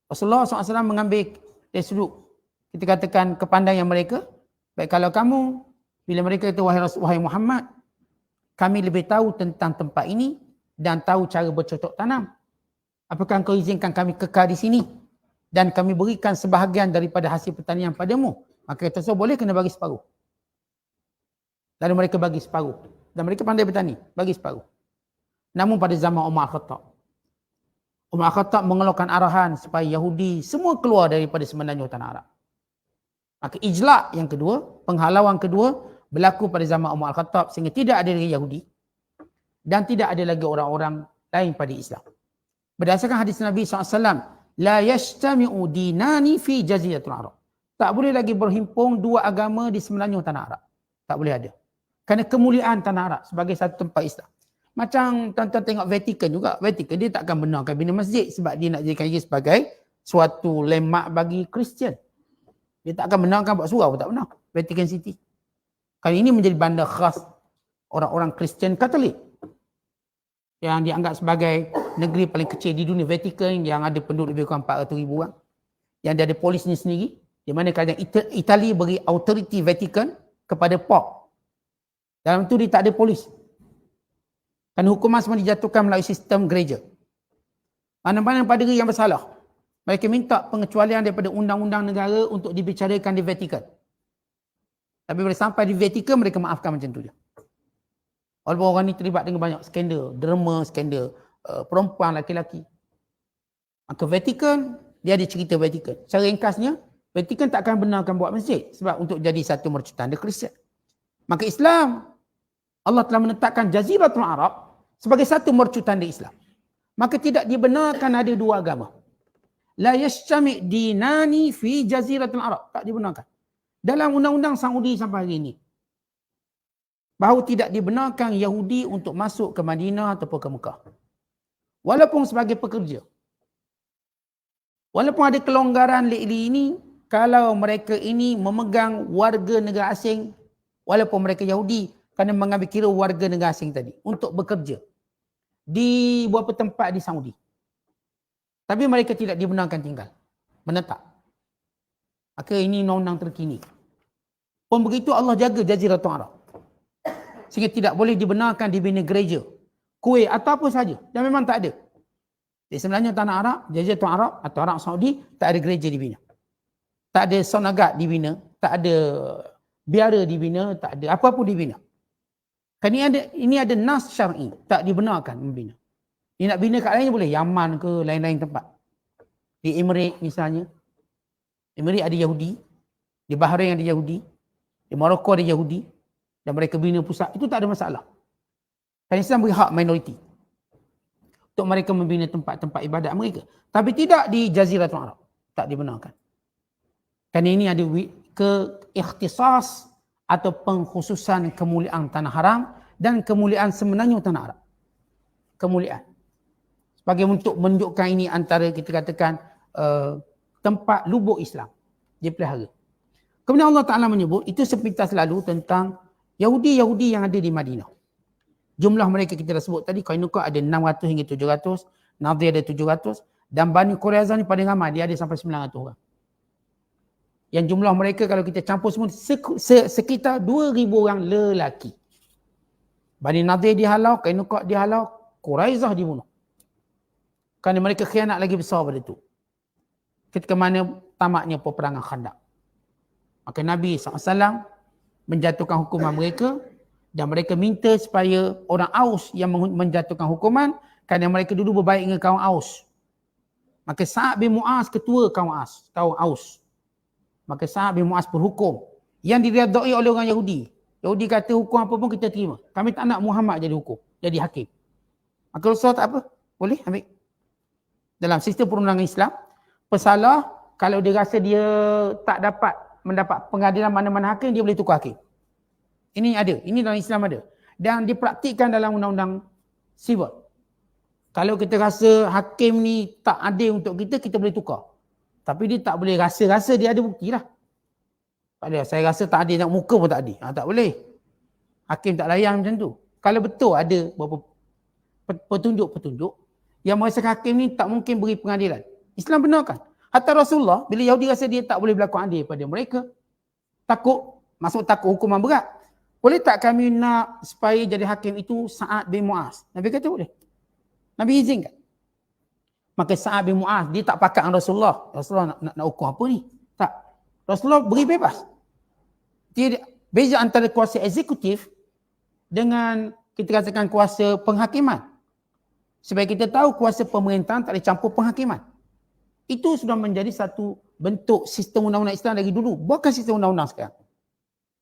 Rasulullah SAW mengambil dari sudut, kita katakan kepandaian mereka. Baik kalau kamu, bila mereka kata wahai Muhammad, kami lebih tahu tentang tempat ini dan tahu cara bercocok tanam. Apakah engkau izinkan kami kekal di sini dan kami berikan sebahagian daripada hasil pertanian padamu? Maka kata so boleh kena bagi separuh. Lalu mereka bagi separuh. Dan mereka pandai bertani, bagi separuh. Namun pada zaman Umar Khattab, Umar Khattab mengeluarkan arahan supaya Yahudi semua keluar daripada semenanjung tanah Arab. Maka ijlak yang kedua, penghalauan kedua berlaku pada zaman Umar Khattab sehingga tidak ada lagi Yahudi dan tidak ada lagi orang-orang lain pada Islam. Berdasarkan hadis Nabi SAW, la yajtami'u dinani fi jaziratul Arab. Tak boleh lagi berhimpun dua agama di semenanjung tanah Arab. Tak boleh ada. Kerana kemuliaan tanah Arab sebagai satu tempat Islam. Macam tuan-tuan tengok Vatican juga. Vatican dia takkan benarkan bina masjid sebab dia nak jadikan ia sebagai suatu landmark bagi Kristian. Dia tak akan benarkan buat surau pun tak benar. Vatican City. Kali ini menjadi bandar khas orang-orang Kristian Katolik. Yang dianggap sebagai negeri paling kecil di dunia. Vatican yang ada penduduk lebih kurang 400,000 orang. Yang dia ada polisnya sendiri. Di mana kadang Itali beri authority Vatican kepada Pop. Dalam tu dia tak ada polis. Kerana hukuman semua dijatuhkan melalui sistem gereja. Mana-mana paderi yang bersalah, mereka minta pengecualian daripada undang-undang negara untuk dibicarakan di Vatican. Tapi bila sampai di Vatican, mereka maafkan macam tu je. Walaupun orang ni terlibat dengan banyak skandal, derma, skandal, perempuan, laki-laki. Maka Vatican, dia ada cerita Vatican. Secara ringkasnya, Vatikan tak akan benarkan buat masjid sebab untuk jadi satu mercutan dia Kristian. Maka Islam, Allah telah menetapkan Jaziratul Arab sebagai satu mercutan di Islam. Maka tidak dibenarkan ada dua agama. La yajtami' dinani fi Jaziratul Arab. Tak dibenarkan. Dalam undang-undang Saudi sampai hari ini, bahawa tidak dibenarkan Yahudi untuk masuk ke Madinah ataupun ke Mekah. Walaupun sebagai pekerja. Walaupun ada kelonggaran lately ini, kalau mereka ini memegang warga negara asing, walaupun mereka Yahudi, kerana mengambil kira warga negara asing tadi, untuk bekerja di beberapa tempat di Saudi. Tapi mereka tidak dibenarkan tinggal, menetap. Maka ini undang-undang terkini. Pun begitu Allah jaga Jaziratul Arab. Sehingga tidak boleh dibenarkan dibina gereja, kuil atau apa saja. Dan memang tak ada. Jadi sebenarnya tanah Arab, Jaziratul Arab atau Arab Saudi, tak ada gereja dibina. Tak ada sonagat dibina, tak ada biara dibina, tak ada apa-apa dibina. Kan ini ada nas syar'i, tak dibenarkan membina. Dia nak bina kat lain boleh, Yaman ke lain-lain tempat. Di Emirat misalnya, Emirat ada Yahudi, di Bahrain ada Yahudi, di Morocco ada Yahudi, dan mereka bina pusat, itu tak ada masalah. Kan Islam beri hak minoriti untuk mereka membina tempat-tempat ibadat mereka. Tapi tidak di Jaziratul Arab, tak dibenarkan. Kerana ini ada ke-ikhtisas atau pengkhususan kemuliaan tanah haram dan kemuliaan semenanjung tanah Arab. Kemuliaan. Sebagai untuk menunjukkan ini antara kita katakan tempat lubuk Islam. Dia pelihara. Kemudian Allah Ta'ala menyebut, itu sepintas lalu tentang Yahudi-Yahudi yang ada di Madinah. Jumlah mereka kita dah sebut tadi, Qainuqa ada 600 hingga 700, Nadir ada 700, dan Bani Quraiza ni paling ramai, dia ada sampai 900 orang. Yang jumlah mereka kalau kita campur semua sekitar 2,000 orang lelaki. Bani Nadir dihalau, Qainuqa dihalau, Quraizah dibunuh. Kerana mereka khianat lagi besar pada itu. Ketika mana tamatnya peperangan Khandaq. Maka Nabi SAW menjatuhkan hukuman mereka dan mereka minta supaya orang Aus yang menjatuhkan hukuman kerana mereka dulu berbaik dengan kaum Aus. Maka Sa'ad bin Mu'az ketua kaum Aus. Maka Sa'ad bin Mu'az berhukum yang diredai oleh orang Yahudi. Yahudi kata hukum apa pun kita terima. Kami tak nak Muhammad jadi hukum, jadi hakim. Maka Rasulullah tak apa, boleh ambil. Dalam sistem perundangan Islam, pesalah kalau dia rasa dia tak dapat mendapat pengadilan mana-mana hakim, dia boleh tukar hakim. Ini ada, ini dalam Islam ada. Dan dipraktikkan dalam undang-undang sivil. Kalau kita rasa hakim ni tak adil untuk kita, kita boleh tukar. Tapi dia tak boleh rasa-rasa dia ada bukti lah. Tak ada, saya rasa tak adil, nak muka pun tak adil. Tak boleh. Hakim tak layan macam tu. Kalau betul ada beberapa petunjuk-petunjuk yang merasakan hakim ni tak mungkin beri pengadilan, Islam benarkan. Hatta Rasulullah, bila Yahudi rasa dia tak boleh berlaku adil pada mereka, takut hukuman berat. Boleh tak kami nak supaya jadi hakim itu Sa'ad bin Mu'az? Nabi kata boleh. Nabi izinkan. Maka Sa'ad bin Mu'az, dia tak pakat dengan Rasulullah. Rasulullah nak hukum apa ni? Tak. Rasulullah beri bebas. Dia beza antara kuasa eksekutif dengan kita katakan kuasa penghakiman. Supaya kita tahu kuasa pemerintahan tak boleh campur penghakiman. Itu sudah menjadi satu bentuk sistem undang-undang Islam dari dulu. Bukan sistem undang-undang sekarang.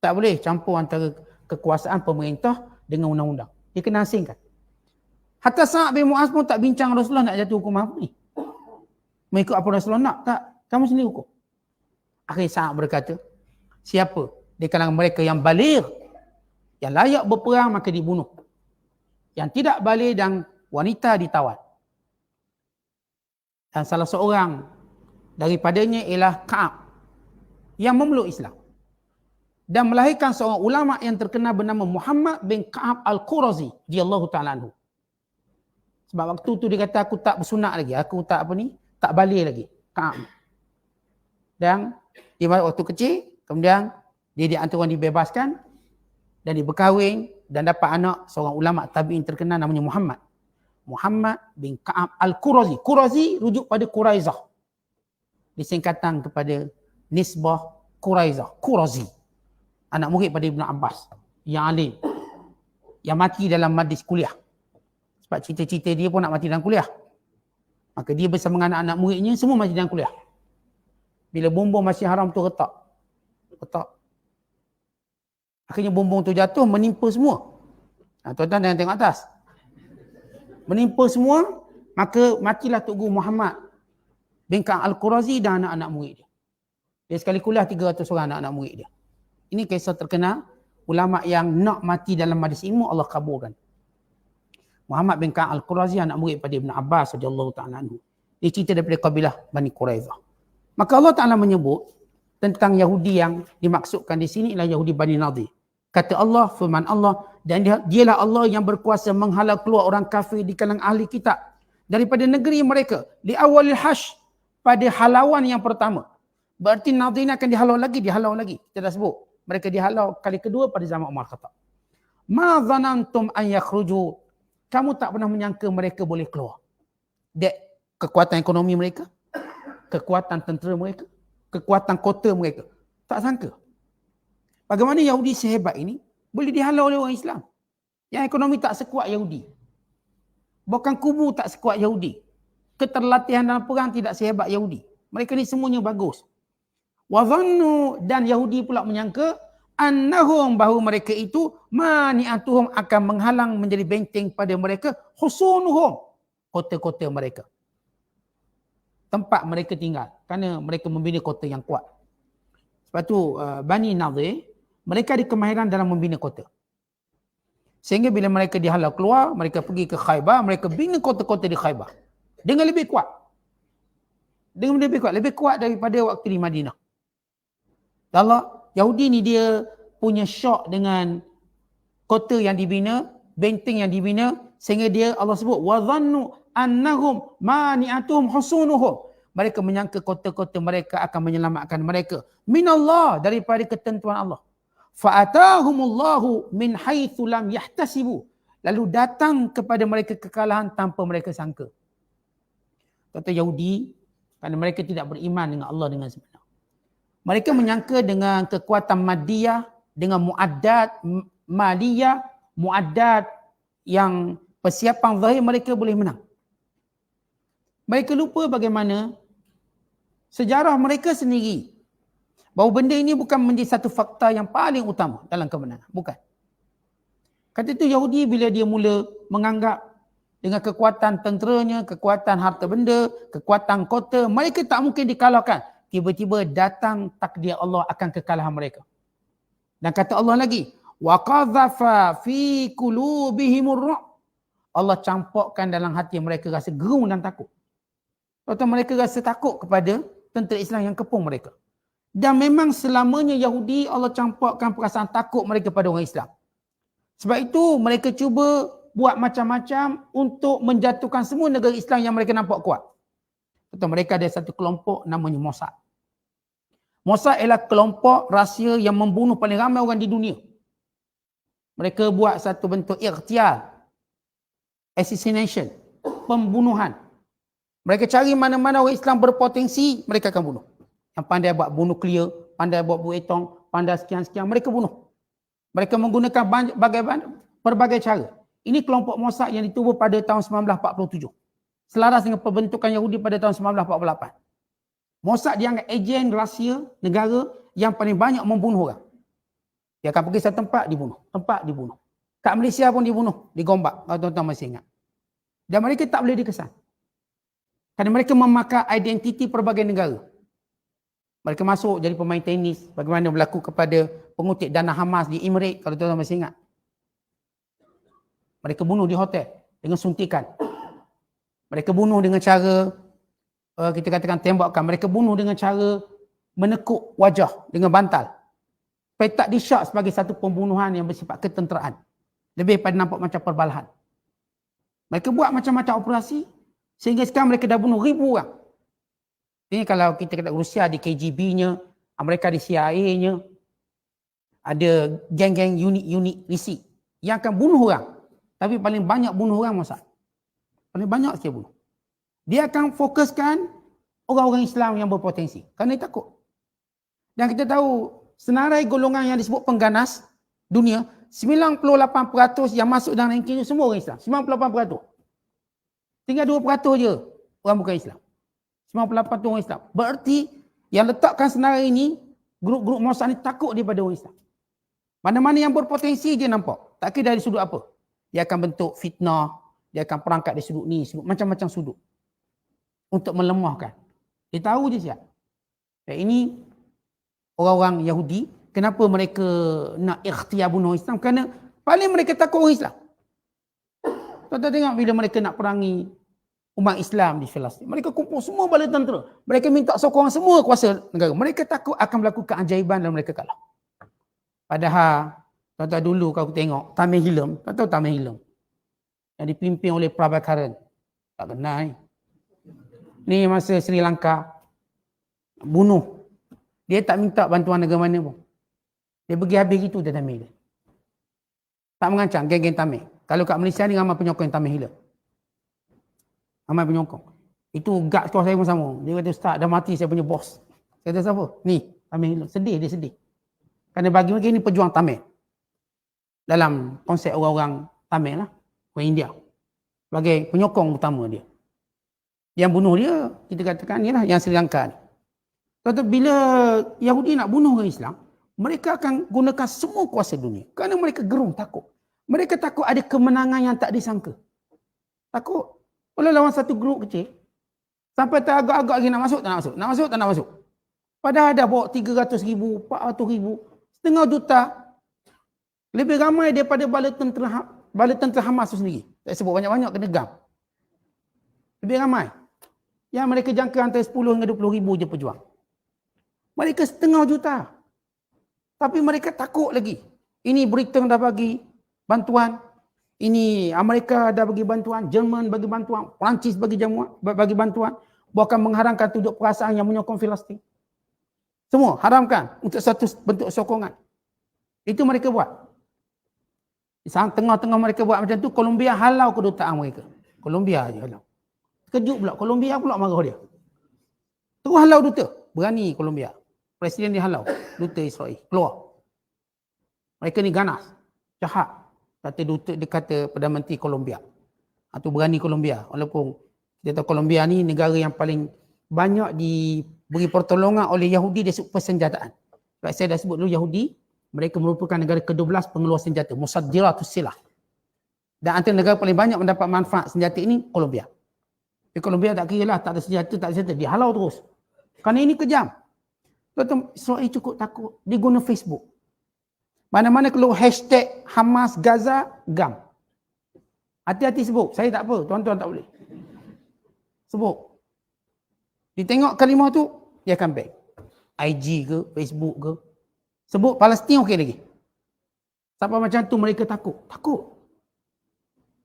Tak boleh campur antara kekuasaan pemerintah dengan undang-undang. Dia kena asingkan. Hatta Sa'ad bin Mu'az pun tak bincang Rasulullah nak jatuh hukuman apa ni. Mengikut apa Rasulullah nak. Tak. Kamu sendiri hukum. Akhir Sa'ad berkata, siapa di kalangan mereka yang baligh, yang layak berperang maka dibunuh. Yang tidak baligh dan wanita ditawan. Dan salah seorang daripadanya ialah Ka'ab yang memeluk Islam dan melahirkan seorang ulama yang terkenal bernama Muhammad bin Ka'ab Al-Qurazi radhiyallahu ta'ala anhu. Sebab waktu tu dia kata aku tak bersunat lagi, aku tak balik lagi, Ka'ab. Dan dia waktu kecil, kemudian dia di antara dibebaskan dan dia berkahwin dan dapat anak seorang ulama tabi'in terkenal namanya Muhammad bin Ka'ab Al-Qurazi. Qurazi rujuk pada Quraizah. Disingkatan kepada nisbah Quraizah. Qurazi. Anak murid pada Ibn Abbas. Yang alim. Yang mati dalam majlis kuliah. Sebab cita-cita dia pun nak mati dalam kuliah. Maka dia bersama dengan anak-anak muridnya semua mati dalam kuliah. Bila bumbung masih haram tu retak. Akhirnya bumbung tu jatuh menimpa semua. Tuan-tuan jangan tengok atas. Menimpa semua, maka matilah Tok Guru Muhammad bin Ka'ab Al-Qurazi dan anak-anak murid dia. Dia sekali kuliah 300 orang anak-anak murid dia. Ini kisah terkenal ulama yang nak mati dalam majlis ilmu Allah kabulkan. Muhammad bin Ka'ab Al-Qurazi anak murid pada Ibn Abbas radhiyallahu ta'ala anhu. Dia cerita daripada kabilah Bani Quraizah. Maka Allah Ta'ala menyebut tentang Yahudi yang dimaksudkan di sini ialah Yahudi Bani Nadir. Kata Allah, firman Allah, dan dialah Allah yang berkuasa menghalau keluar orang kafir di kalangan ahli kitab daripada negeri mereka di awalil hash, pada halauan yang pertama. Berarti Nadir ini akan dihalau lagi. Kita dah sebut. Mereka dihalau kali kedua pada zaman Umar Khattab. Ma zanantum an yakhruju. Kamu tak pernah menyangka mereka boleh keluar. Kekuatan ekonomi mereka, kekuatan tentera mereka, kekuatan kota mereka. Tak sangka. Bagaimana Yahudi sehebat ini boleh dihalau oleh orang Islam. Yang ekonomi tak sekuat Yahudi. Bahkan kubu tak sekuat Yahudi. Keterlatihan dalam perang tidak sehebat Yahudi. Mereka ni semuanya bagus. Wazannu, dan Yahudi pula menyangka annahum, bahawa mereka itu mani'atuhum, akan menghalang menjadi benteng pada mereka, husunuhum, kota-kota mereka. Tempat mereka tinggal. Kerana mereka membina kota yang kuat. Sebab tu Bani Nadir, mereka ada kemahiran dalam membina kota. Sehingga bila mereka dihalau keluar, mereka pergi ke Khaybar, mereka bina kota-kota di Khaybar. Dengan lebih kuat. Lebih kuat daripada waktu di Madinah. Allah, Yahudi ni dia punya syok dengan kota yang dibina, benteng yang dibina, sehingga dia Allah sebut wazannu annahum mani'atuhum husunuhum. Mereka menyangka kota-kota mereka akan menyelamatkan mereka minallah, daripada ketentuan Allah. Fa'atahumullahu min haitsu lam yahtasibu. Lalu datang kepada mereka kekalahan tanpa mereka sangka. Kata Yahudi, kerana mereka tidak beriman dengan Allah dengan sebenar. Mereka menyangka dengan kekuatan madiyah, dengan mu'addad maliyah, mu'addad yang persiapan zahir mereka boleh menang. Mereka lupa bagaimana sejarah mereka sendiri. Bahawa benda ini bukan menjadi satu fakta yang paling utama dalam kemenangan. Bukan. Kata itu Yahudi bila dia mula menganggap dengan kekuatan tenteranya, kekuatan harta benda, kekuatan kota, mereka tak mungkin dikalahkan. Tiba-tiba datang takdir Allah akan kekalahan mereka. Dan kata Allah lagi, wa qadhafa fi qulubihimur ru'b. Allah campakkan dalam hati mereka rasa gerung dan takut. Atau mereka rasa takut kepada tentera Islam yang kepung mereka. Dan memang selamanya Yahudi Allah campakkan perasaan takut mereka pada orang Islam. Sebab itu mereka cuba buat macam-macam untuk menjatuhkan semua negara Islam yang mereka nampak kuat. Atau mereka ada satu kelompok namanya Mossad. Mossad ialah kelompok rahsia yang membunuh paling ramai orang di dunia. Mereka buat satu bentuk ikhtiar, assassination, pembunuhan. Mereka cari mana-mana orang Islam berpotensi, mereka akan bunuh. Yang pandai buat bunuh nuklear, pandai buat buetong, pandai sekian-sekian, mereka bunuh. Mereka menggunakan berbagai cara. Ini kelompok Mossad yang ditubuh pada tahun 1947. Selaras dengan pembentukan Yahudi pada tahun 1948. Mossad dianggap ejen rahsia negara yang paling banyak membunuh orang. Dia akan pergi satu tempat, dibunuh. Kat Malaysia pun dibunuh, digombak. Kalau tuan-tuan masih ingat. Dan mereka tak boleh dikesan. Kerana mereka memakai identiti pelbagai negara. Mereka masuk jadi pemain tenis. Bagaimana berlaku kepada pengutip dana Hamas di Emirates, kalau tuan-tuan masih ingat. Mereka bunuh di hotel dengan suntikan. Mereka bunuh dengan cara, kita katakan tembakan. Mereka bunuh dengan cara menekuk wajah dengan bantal. Supaya tak disyak sebagai satu pembunuhan yang bersifat ketenteraan. Lebih pada nampak macam perbalahan. Mereka buat macam-macam operasi. Sehingga sekarang mereka dah bunuh ribu orang. Ini kalau kita kata Rusia di KGB-nya, Amerika di CIA-nya, ada geng-geng unit risik yang akan bunuh orang. Tapi paling banyak bunuh orang Mossad. Paling banyak sekali bunuh. Dia akan fokuskan orang-orang Islam yang berpotensi. Kerana dia takut. Dan kita tahu senarai golongan yang disebut pengganas dunia, 98% yang masuk dalam ranking itu semua orang Islam. 98%. Tinggal 2% je orang bukan Islam. 98% orang Islam. Berarti Yang letakkan senarai ini, grup-grup Mossad ni takut daripada orang Islam. Mana-mana yang berpotensi dia nampak. Tak kira dari sudut apa. Dia akan bentuk fitnah, dia akan perangkat dari sudut ni, macam-macam sudut. Untuk melemahkan. Dia tahu je siap. Dan ini orang-orang Yahudi, kenapa mereka nak ikhtiar bunuh Islam? Kerana paling mereka takut orang Islam. Tuan-tuan tengok bila mereka nak perangi umat Islam di Palestin. Mereka kumpul semua bala tentera. Mereka minta sokongan semua kuasa negara. Mereka takut akan melakukan keajaiban dan mereka kalah. Padahal, tuan-tuan dulu kalau tengok Tamim Hilm, tak tahu Tamim Hilm yang dipimpin oleh Prabhakaran. Tak kenal ni. Ni masa Sri Lanka bunuh. Dia tak minta bantuan negara mana pun. Dia pergi habis gitu dia Tamim Hilm. Tak mengancam geng-geng Tamim. Kalau kat Malaysia ni ramai penyokong Tamim Hilm. Ramai penyokong. Itu guard sekolah saya pun sama. Dia kata, Ustaz dah mati saya punya bos. Saya kata siapa? Ni, Tamim Hilm. Sedih, dia sedih. Kerana bagi mereka ini pejuang Tamil. Dalam konsep orang-orang Tamil lah. Orang India. Sebagai penyokong utama dia. Yang bunuh dia, kita katakan ni lah yang Sri Lanka ni. Tuan-tuan, bila Yahudi nak bunuh orang Islam, mereka akan gunakan semua kuasa dunia. Kerana mereka gerung, takut. Mereka takut ada kemenangan yang tak disangka. Takut. Kalau lawan satu grup kecil, sampai teragak-agak lagi nak masuk, tak nak masuk. Nak masuk, tak nak masuk. Padahal dah bawa 300,000, 400,000, setengah juta. Lebih ramai daripada bala tentera Hamas tu sendiri. Tak sebut banyak-banyak, kena gam. Lebih ramai. Yang mereka jangka antara 10 hingga 20,000 je pejuang. Mereka setengah juta. Tapi mereka takut lagi. Ini Britain dah bagi bantuan. Ini Amerika dah bagi bantuan. Jerman bagi bantuan. Perancis bagi bantuan. Bahkan mengharamkan tunjuk perasaan yang menyokong Palestin. Semua haramkan untuk satu bentuk sokongan. Itu mereka buat. Di tengah-tengah mereka buat macam tu, Colombia halau kedutaan mereka. Colombia je halau. Kejut pula, Colombia pula marah dia. Terus halau duta. Berani Colombia. Presiden dia halau. Duta Israel. Keluar. Mereka ni ganas. Jahat. Kata duta, dia kata Perdana Menteri Colombia. Atau berani Colombia. Walaupun kita tahu Colombia ni negara yang paling banyak diberi pertolongan oleh Yahudi dari segi persenjataan. Sebab saya dah sebut dulu Yahudi, mereka merupakan negara ke-12 pengeluar senjata. Musaddiratus silah. Dan antara negara paling banyak mendapat manfaat senjata ini, Colombia. Tapi Colombia tak kira lah, tak ada senjata, tak ada senjata. Dia halau terus. Kerana ini kejam. Tuan-tuan, Israel cukup takut. Dia guna Facebook. Mana-mana keluar hashtag Hamas Gaza, gam. Hati-hati sebut. Saya tak apa. Tuan-tuan tak boleh. Sebut. Dia tengok kalimah tu, dia akan back. IG ke, Facebook ke. Sebut Palestin okey lagi. Sampai macam tu mereka takut. Takut.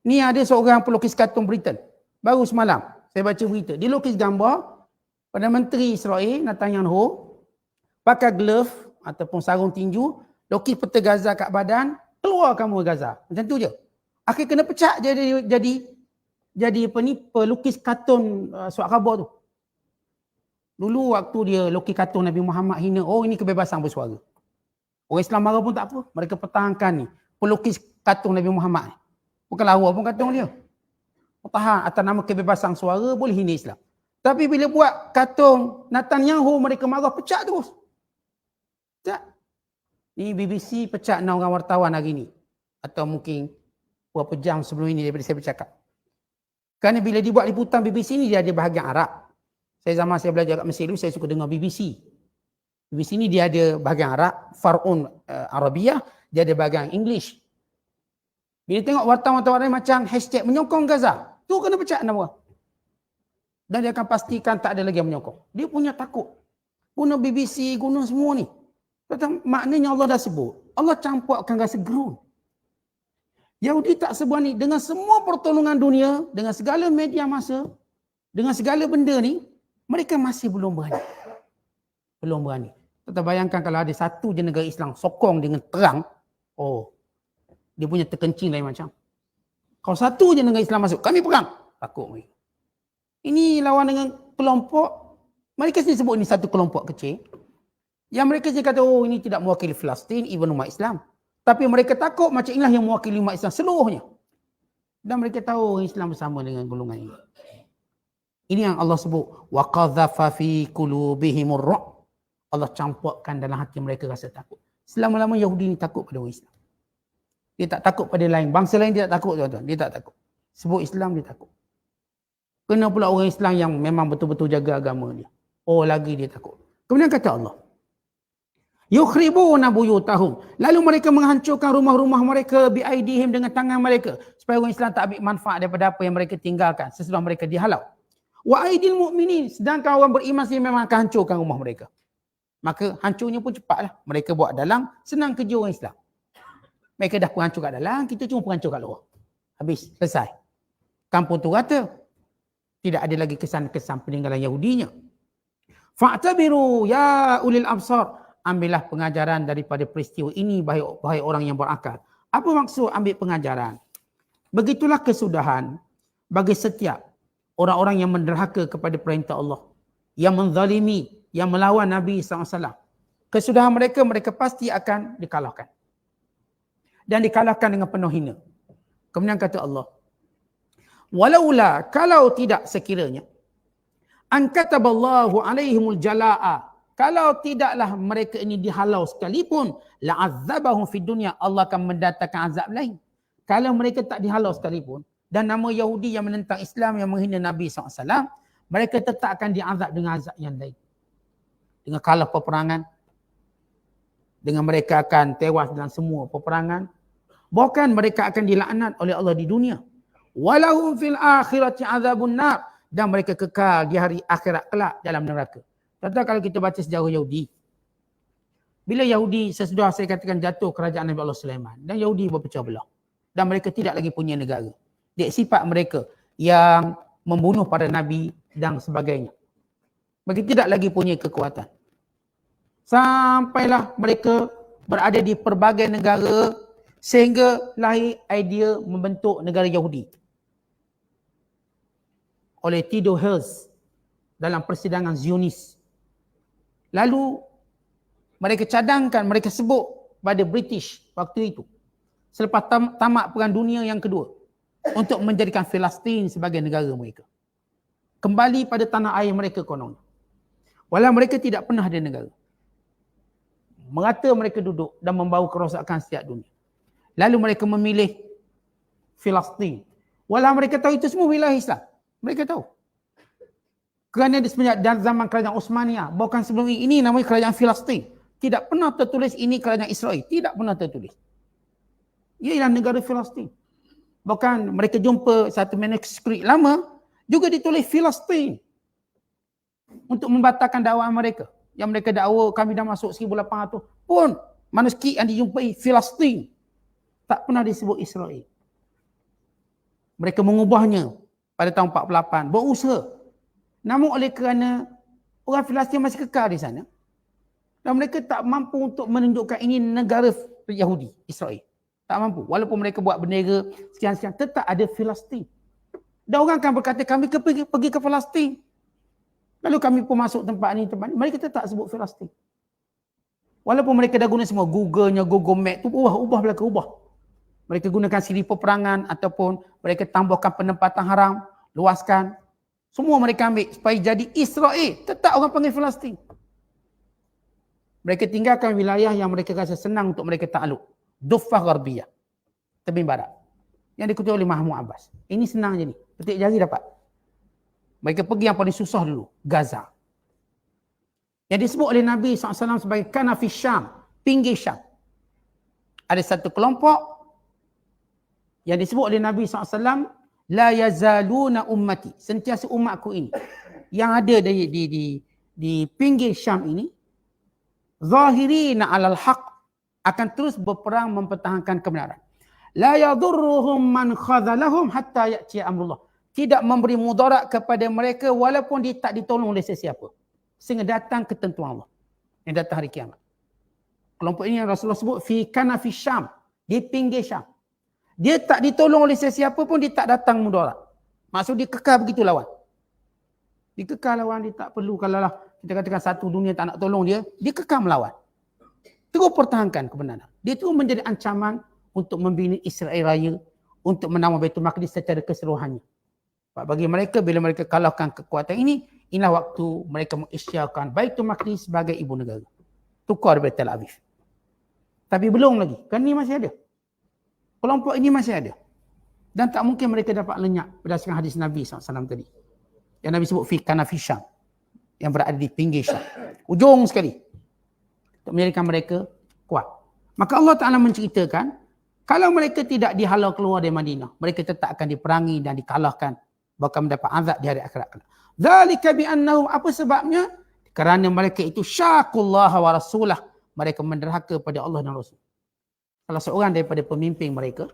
Ni ada seorang pelukis kartun Britain. Baru semalam, saya baca berita. Dia lukis gambar Perdana Menteri Israel, Netanyahu, pakai glove ataupun sarung tinju, lukis peta Gaza kat badan, keluar kamu Gaza. Macam tu je. Akhir kena pecat jadi apa ni, pelukis kartun surat khabar tu. Dulu waktu dia lukis kartun Nabi Muhammad hina, oh ini kebebasan bersuara. Orang Islam marah pun tak apa. Mereka pertahankan ni. Pelukis kartun Nabi Muhammad ni. Bukan lawa pun kartun dia. Pertahan atas nama kebebasan suara boleh hina Islam. Tapi bila buat kartun Netanyahu, mereka marah, pecat terus. Pecat. Ni BBC pecat 6 orang wartawan hari ni. Atau mungkin beberapa jam sebelum ini daripada saya bercakap. Kerana bila dibuat liputan BBC ni, dia ada bahagian Arab. Zaman saya belajar kat Mesir dulu, saya suka dengar BBC. BBC ni dia ada bahagian Arab, Far'un Arabiah, dia ada bahagian English. Bila tengok wartawan-wartawan lain macam hashtag menyokong Gaza, tu kena pecat 6 orang. Dan dia akan pastikan tak ada lagi yang menyokong. Dia punya takut. Guna BBC, guna semua ni. Maknanya Allah dah sebut. Allah campurkan rasa gerun. Yahudi tak sebuah ni. Dengan semua pertolongan dunia, dengan segala media masa, dengan segala benda ni, mereka masih belum berani. Belum berani. Kita bayangkan kalau ada satu je negara Islam sokong dengan terang, oh, dia punya terkencing lain macam. Kalau satu je negara Islam masuk, kami perang. Takut mereka. Ini lawan dengan kelompok, mereka sendiri sebut ini satu kelompok kecil, yang mereka sendiri kata, oh ini tidak mewakili Palestin, even umat Islam. Tapi mereka takut macam inilah yang mewakili umat Islam seluruhnya. Dan mereka tahu Islam bersama dengan golongan ini. Ini yang Allah sebut, wa qadhafa fi qulubihimur ru'b. Allah campurkan dalam hati mereka rasa takut. Selama-lama Yahudi ni takut pada orang Islam. Dia tak takut pada lain. Bangsa lain dia tak takut, tuan-tuan. Dia tak takut. Sebut Islam dia takut. Kena pula orang Islam yang memang betul-betul jaga agama dia. Oh, lagi dia takut. Kemudian kata Allah, yukhribuna buyutahum. Lalu mereka menghancurkan rumah-rumah mereka biaidihim dengan tangan mereka. Supaya orang Islam tak ambil manfaat daripada apa yang mereka tinggalkan sesudah mereka dihalau. Wa aidil mu'minin. Sedangkan orang beriman sendiri memang akan hancurkan rumah mereka. Maka hancurnya pun cepatlah. Mereka buat dalam, senang kerja orang Islam. Mereka dah penghancur kat dalam, kita cuma penghancur kat luar. Habis, selesai. Kampung tu rata. Tidak ada lagi kesan-kesan peninggalan Yahudinya. Fa'tabiru ya ulil absar. Ambillah pengajaran daripada peristiwa ini wahai orang yang berakal. Apa maksud ambil pengajaran? Begitulah kesudahan bagi setiap orang-orang yang menderhaka kepada perintah Allah, yang menzalimi, yang melawan Nabi SAW. Kesudahan mereka, mereka pasti akan dikalahkan. Dan dikalahkan dengan penuh hina. Kemudian kata Allah, walaula, kalau tidak sekiranya, an kataballahu alaihimul jalaa, kalau tidaklah mereka ini dihalau sekalipun, la'azzabahum fid dunya, Allah akan mendatangkan azab lain. Kalau mereka tak dihalau sekalipun, dan nama Yahudi yang menentang Islam, yang menghina Nabi SAW, mereka tetap akan diazab dengan azab yang lain. Dengan kalah peperangan, dengan mereka akan tewas dalam semua peperangan, bahkan mereka akan dilaknat oleh Allah di dunia. Walahum fil akhirati azabun nar, dan mereka kekal di hari akhirat kelak dalam neraka. Contoh kalau kita baca sejarah Yahudi. Bila Yahudi sesudah saya katakan jatuh kerajaan Nabi Allah Sulaiman, dan Yahudi berpecah belah. Dan mereka tidak lagi punya negara. Dia sifat mereka yang membunuh para nabi dan sebagainya. Mereka tidak lagi punya kekuatan. Sampailah mereka berada di pelbagai negara sehingga lahir idea membentuk negara Yahudi. Oleh Theodor Herzl dalam persidangan Zionis. Lalu mereka cadangkan, mereka sebut pada British waktu itu, selepas tamat Perang Dunia yang kedua, untuk menjadikan Palestin sebagai negara mereka. Kembali pada tanah air mereka konon. Walau mereka tidak pernah ada negara. Merata mereka duduk dan membawa kerosakan setiap dunia. Lalu mereka memilih Palestin. Walau mereka tahu itu semua wilayah Islam. Mereka tahu. Kerana semenjak zaman kerajaan Osmaniyah, bahkan sebelum ini namanya kerajaan Palestin. Tidak pernah tertulis ini kerajaan Israel. Tidak pernah tertulis. Ia ialah negara Palestin. Bahkan mereka jumpa satu manuskrip lama, juga ditulis Palestin. Untuk membatalkan dakwaan mereka. Yang mereka dakwa kami dah masuk 1800 pun manuskrip yang dijumpai Palestin. Tak pernah disebut Israel. Mereka mengubahnya pada tahun 48. Berusaha. Namun oleh kerana orang Palestin masih kekal di sana, dan mereka tak mampu untuk menunjukkan ini negara Yahudi, Israel. Tak mampu. Walaupun mereka buat bendera sekian-sekian, tetap ada Palestin. Dan orang akan berkata, kami pergi ke Palestin. Lalu kami pun masuk tempat ni, mereka tetap sebut Palestin. Walaupun mereka dah guna semua Google-nya, Google Map tu, ubah belakang, ubah. Mereka gunakan siri peperangan ataupun mereka tambahkan penempatan haram, luaskan. Semua mereka ambil supaya jadi Israel. Tetap orang panggil Palestin. Mereka tinggalkan wilayah yang mereka rasa senang untuk mereka takluk. Duffah Gharbiyah. Tebing barat. Yang diketuai oleh Mahmud Abbas. Ini senang je ni. Petik jari dapat. Mereka pergi yang paling susah dulu. Gaza. Yang disebut oleh Nabi SAW sebagai Kanafis Syam. Pinggir Syam. Ada satu kelompok yang disebut oleh Nabi SAW, la yazaluna ummati, sentiasa umatku ini yang ada di pinggir Syam ini, zahirina alal haq, akan terus berperang mempertahankan kebenaran. La yadurruhum man khadhalahum hatta ya'ti amrullah, tidak memberi mudarat kepada mereka walaupun dia tak ditolong oleh sesiapa sehingga datang ketentuan Allah yang datang hari kiamat. Kelompok ini yang Rasulullah sebut fi kanafis Syam, di pinggir Syam. Dia tak ditolong oleh sesiapa pun, dia tak datang mudarat. Maksud dia kekal begitu lawan. Dia kekal lawan, dia tak perlu kalau lah kita katakan satu dunia tak nak tolong dia, dia kekal melawan. Terus pertahankan kebenaran. Dia terus menjadi ancaman untuk membina Israel Raya, untuk menawar Baitul Maqdis secara keseluruhannya. Bagi mereka, bila mereka kalahkan kekuatan ini inilah waktu mereka mengisytiharkan Baitul Maqdis sebagai ibu negara. Tukar daripada Tel Aviv. Tapi belum lagi. Kan ni masih ada. Kelompok ini masih ada. Dan tak mungkin mereka dapat lenyap berdasarkan hadis Nabi SAW tadi. Yang Nabi sebut fi kanafi Syam. Yang berada di pinggir Syam. Ujung sekali. Untuk menjadikan mereka kuat. Maka Allah Ta'ala menceritakan, kalau mereka tidak dihalau keluar dari Madinah, mereka tetap akan diperangi dan dikalahkan. Bahkan mendapat azab di hari akhirat. Dzalika bi annahum, apa sebabnya? Kerana mereka itu syaqullaha wa rasulah. Mereka menderhaka pada Allah dan Rasul. Salah seorang daripada pemimpin mereka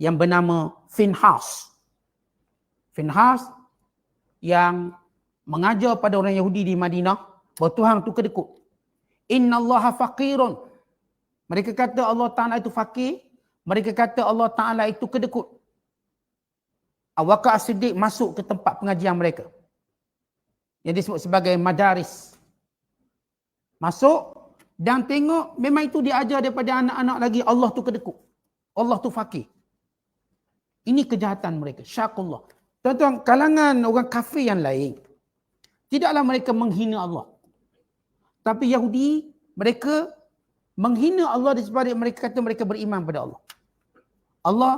yang bernama Finhas. Finhas yang mengajar pada orang Yahudi di Madinah bahawa Tuhan itu kedekut. Innallaha faqirun. Mereka kata Allah Ta'ala itu fakir. Mereka kata Allah Ta'ala itu kedekut. Abu Bakar As-Siddiq masuk ke tempat pengajian mereka. Yang disebut sebagai madaris. Masuk dan tengok memang itu diajar daripada anak-anak lagi Allah tu kedekut. Allah tu fakir. Ini kejahatan mereka. Syaqullah. Tuan-tuan, kalangan orang kafir yang lain, tidaklah mereka menghina Allah. Tapi Yahudi, mereka menghina Allah disebabkan mereka kata mereka beriman pada Allah. Allah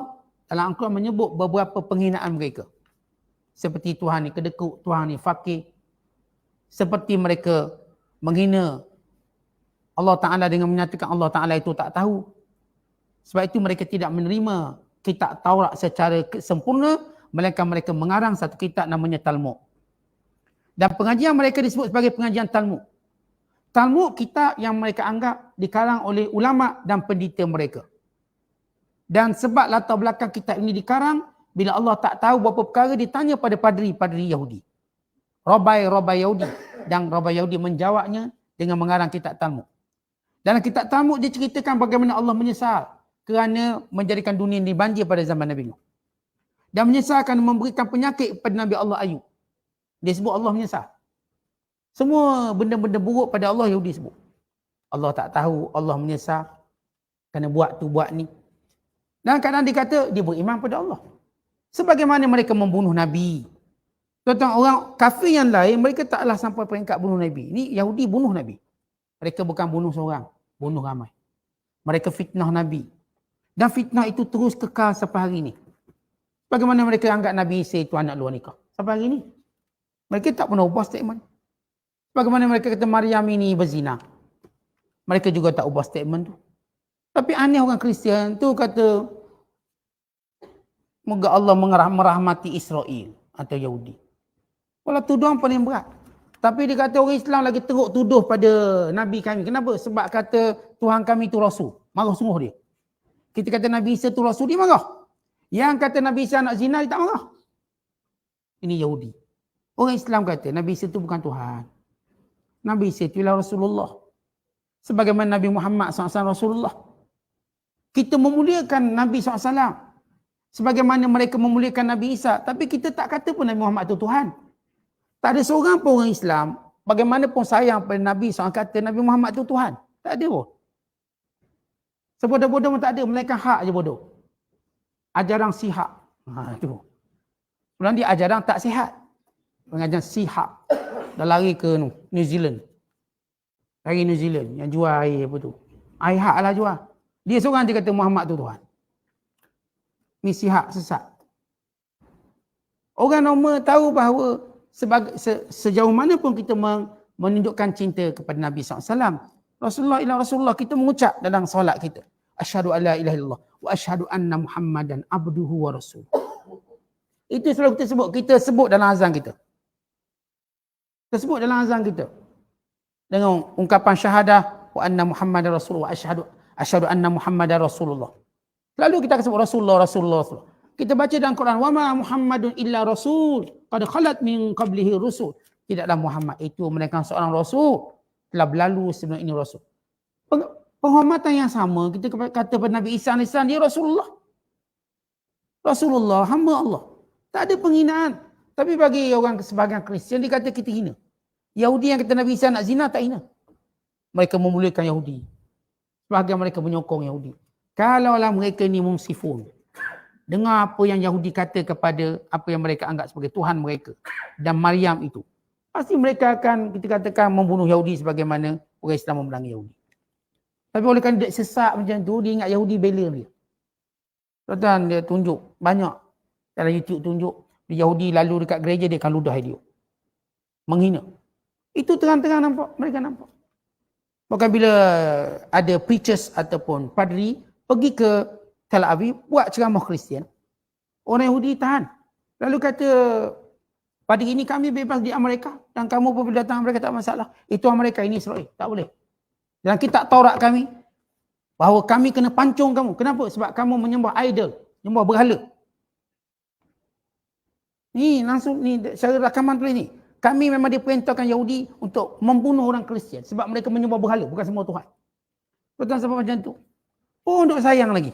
dalam Al-Quran menyebut beberapa penghinaan mereka. Seperti Tuhan ni kedekut, Tuhan ni fakir. Seperti mereka menghina Allah Ta'ala dengan menyatakan Allah Ta'ala itu tak tahu. Sebab itu mereka tidak menerima kitab Taurat secara sempurna, melainkan mereka mengarang satu kitab namanya Talmud. Dan pengajian mereka disebut sebagai pengajian Talmud. Talmud kitab yang mereka anggap dikarang oleh ulama dan pendeta mereka. Dan sebab latar belakang kitab ini dikarang, bila Allah tak tahu beberapa perkara, ditanya pada padri-padri Yahudi. Rabai Yahudi. Dan Rabai Yahudi menjawabnya dengan mengarang kitab Talmud. Dalam kitab Talmud diceritakan bagaimana Allah menyesal kerana menjadikan dunia ini banjir pada zaman Nabi Nuh. Dan menyesal kerana memberikan penyakit kepada Nabi Allah Ayub. Dia sebut Allah menyesal. Semua benda-benda buruk pada Allah Yahudi sebut. Allah tak tahu, Allah menyesal kerana buat tu buat ni. Dan kadang dikata dia beriman pada Allah. Sebagaimana mereka membunuh Nabi. Tuan-tuan, orang kafir yang lain, mereka taklah sampai peringkat bunuh Nabi. Ini Yahudi bunuh Nabi. Mereka bukan bunuh seorang, bunuh ramai. Mereka fitnah Nabi. Dan fitnah itu terus kekal sampai hari ini. Bagaimana mereka anggap Nabi Isa itu anak luar nikah. Sampai hari ini. Mereka tak pernah ubah statement. Bagaimana mereka kata Maryam ini berzina. Mereka juga tak ubah statement tu. Tapi aneh orang Kristian tu kata, moga Allah merahmati Israel atau Yahudi. Walau tuduhan paling berat. Tapi dia kata orang Islam lagi teruk tuduh pada Nabi kami. Kenapa? Sebab kata Tuhan kami itu Rasul. Marah sungguh dia. Kita kata Nabi Isa itu Rasul, dia marah. Yang kata Nabi Isa anak zina, dia tak marah. Ini Yahudi. Orang Islam kata Nabi Isa itu bukan Tuhan. Nabi Isa itu ialah Rasulullah. Sebagaimana Nabi Muhammad SAW Rasulullah. Kita memuliakan Nabi SAW. Sebagaimana mereka memuliakan Nabi Isa. Tapi kita tak kata pun Nabi Muhammad itu Tuhan. Tak ada seorang pun orang Islam, bagaimanapun sayang pada Nabi SAW kata Nabi Muhammad itu Tuhan. Tak ada pun. Sebodoh-bodoh pun tak ada. Melainkan hak je bodoh. Ajaran sihak. Itu. Sebelum dia ajaran tak sihat. Pengajaran sihak. Dah lari ke New Zealand. Lari New Zealand. Yang jual air apa tu. Air hak lah jual. Dia seorang dia kata Muhammad tu Tuhan. Ni sihak sesat. Orang normal tahu bahawa sejauh mana pun kita menunjukkan cinta kepada Nabi SAW. Rasulullah ila Rasulullah, kita mengucap dalam solat kita. Asyhadu an la ilaha illallah wa asyhadu anna Muhammadan abduhu wa rasuluh. Itu selalu kita sebut. Kita sebut dalam azan kita. Kita sebut dalam azan kita. Dengan ungkapan syahadah wa anna Muhammadan rasulullah wa asyhadu anna Muhammadan rasulullah. Lalu kita sebut Rasulullah. Kita baca dalam Quran, wa ma Muhammadun illa rasul qad khalat min qablihi rusul. Tidaklah Muhammad itu melainkan seorang rasul, telah berlalu sebelum ini rasul. Penghormatan yang sama kita kata pada Nabi Isa AS, dia Rasulullah. Rasulullah, hamba Allah. Tak ada penghinaan. Tapi bagi orang sebahagian Kristian dia kata kita hina. Yahudi yang kata Nabi Isa nak zina tak hina. Mereka memuliakan Yahudi. Sebahagian mereka menyokong Yahudi. Kalaulah mereka ni mumsifun. dengar apa yang Yahudi kata kepada apa yang mereka anggap sebagai Tuhan mereka dan Maryam itu, pasti mereka akan, kita katakan, membunuh Yahudi sebagaimana orang Islam memerangi Yahudi. Tapi oleh kerana dia sesak macam tu, dia ingat Yahudi bela dia. Tuan dia tunjuk banyak dalam YouTube, tunjuk Yahudi lalu dekat gereja, dia akan ludah dia, menghina. Itu terang-terang nampak, mereka nampak. Bahkan bila ada preachers ataupun padri pergi ke Tel Aviv buat ceramah Kristian, orang Yahudi tahan. Lalu kata, pada ini kami bebas di Amerika dan kamu pun bila datang Amerika tak masalah. Itu Amerika, ini Israel. Tak boleh. Dalam kitab Taurat kami, bahawa kami kena pancung kamu. Kenapa? Sebab kamu menyembah idol, menyembah berhala. Ni langsung, ni secara rakaman tulis ni. Kami memang diperintahkan Yahudi untuk membunuh orang Kristian sebab mereka menyembah berhala, bukan semua Tuhan. Betul sebab macam tu. Oh, untuk sayang lagi.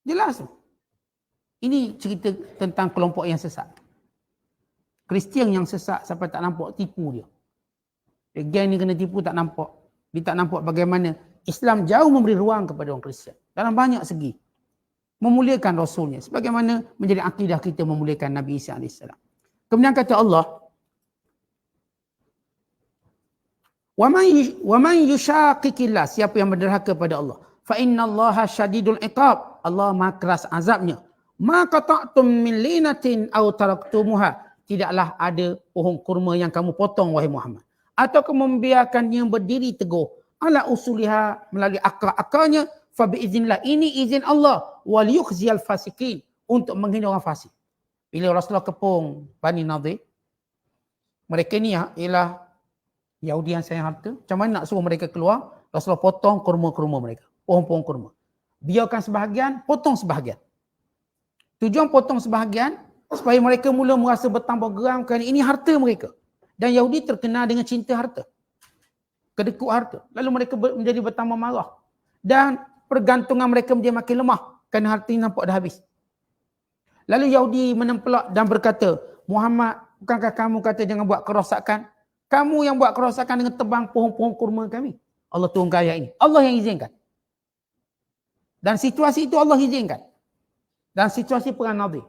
Jelas tu. Ini cerita tentang kelompok yang sesat. Kristian yang sesat sampai tak nampak tipu dia. Geng ni kena tipu tak nampak. Dia tak nampak bagaimana Islam jauh memberi ruang kepada orang Kristian dalam banyak segi. Memuliakan Rasulnya. Sebagaimana menjadi akidah kita memuliakan Nabi Isa AS. Kemudian kata Allah, "Wa man yushaqiqillah," siapa yang berderhaka pada Allah, "fa innallaha syadidul iqab," Allah Maha keras azabnya. "Ma qata'tum min linatin aw taraktumuha," tidaklah ada pohon kurma yang kamu potong wahai Muhammad, atau kamu membiarkannya berdiri teguh ala usuliha, melalui akar-akarnya, fa biiznillah, ini izin Allah, wal yukhziyal fasiqin, untuk menghina orang fasik. Bila Rasulullah kepung Bani Nadir, mereka ni ialah Yahudi yang sayang harta. Macam mana nak suruh mereka keluar? Rasulullah potong kurma-kurma mereka, pohon-pohon kurma. Biarkan sebahagian, potong sebahagian. Tujuan potong sebahagian supaya mereka mula merasa bertambah geram kerana ini harta mereka. Dan Yahudi terkenal dengan cinta harta, kedekut harta. Lalu mereka menjadi bertambah marah. Dan pergantungan mereka menjadi makin lemah kerana harta ini nampak dah habis. Lalu Yahudi menempelak dan berkata, "Muhammad, bukankah kamu kata jangan buat kerosakan? Kamu yang buat kerosakan dengan tebang pohon-pohon kurma kami." Allah turunkan ayat ini. Allah yang izinkan. Dan situasi itu Allah izinkan. Dan situasi perang Nadir.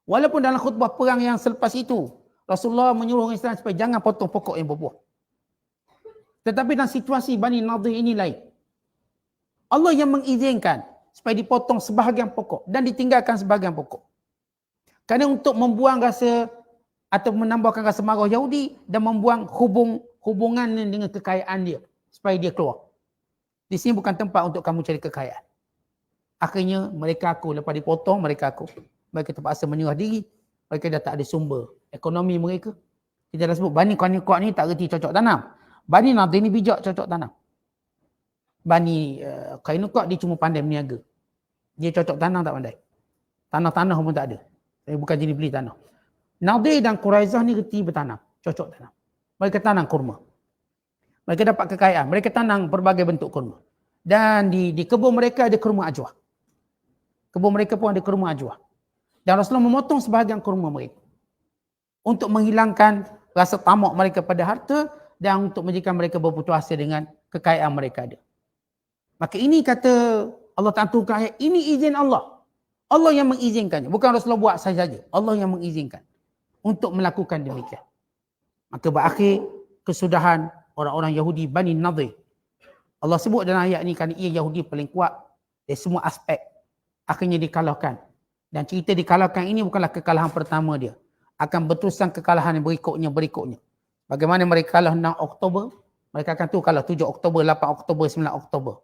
Walaupun dalam khutbah perang yang selepas itu, Rasulullah menyuruh orang Islam supaya jangan potong pokok yang berbuah. Tetapi dalam situasi Bani Nadir ini lain. Allah yang mengizinkan supaya dipotong sebahagian pokok dan ditinggalkan sebahagian pokok. Kerana untuk membuang rasa atau menambahkan rasa marah Yahudi dan membuang hubungan dengan kekayaan dia supaya dia keluar. Di sini bukan tempat untuk kamu cari kekayaan. Akhirnya mereka aku, lepas dipotong mereka aku. Mereka terpaksa menyerah diri. Mereka dah tak ada sumber ekonomi mereka. Kita dah sebut Bani Qainuqa ni tak reti cocok tanam. Bani Nadir ni bijak cocok tanam. Bani Qainuqa dia cuma pandai berniaga. Dia cocok tanam tak pandai. Tanah-tanah pun tak ada. Dia bukan jenis beli tanah. Nadir dan Quraizah ni reti bertanam. Cocok tanam. Mereka tanam kurma. Mereka dapat kekayaan. Mereka tanam berbagai bentuk kurma. Dan di kebun mereka ada kurma ajwa. Kebun mereka pun ada kurma ajwa. Dan Rasulullah memotong sebahagian kurma mereka. Untuk menghilangkan rasa tamak mereka pada harta dan untuk menjadikan mereka berputus asa dengan kekayaan mereka ada. Maka ini kata Allah tentukan ayat, ini izin Allah. Allah yang mengizinkannya. Bukan Rasulullah buat saja. Allah yang mengizinkan untuk melakukan demikian. Maka berakhir kesudahan orang-orang Yahudi Bani Nadir. Allah sebut dalam ayat ini kerana ia Yahudi paling kuat dari semua aspek. Akhirnya dikalahkan. Dan cerita dikalahkan ini bukanlah kekalahan pertama dia. Akan berterusan kekalahan yang berikutnya. Bagaimana mereka kalah 6 Oktober, mereka akan kalah 7 Oktober, 8 Oktober, 9 Oktober.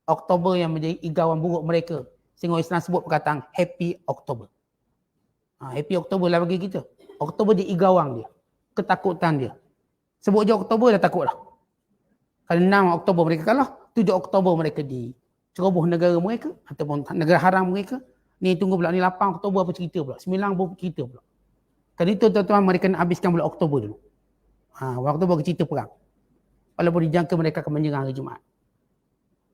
Oktober yang menjadi igawan buruk mereka. Sehingga Islam sebut perkataan Happy Oktober. Happy Oktober lah bagi kita. Oktober dia igawang dia. Ketakutan dia. Sebut je Oktober dah takut dah. Kalau 6 Oktober mereka kalah, 7 Oktober mereka diceroboh negara mereka ataupun negara haram mereka. Ni tunggu pula ni 8 Oktober apa cerita pula. 9 apa cerita pula. Kan itu tuan-tuan mereka nak habiskan bulan Oktober dulu. Waktu baru cerita perang. Walaupun dijangka mereka akan menyerang hari Jumaat.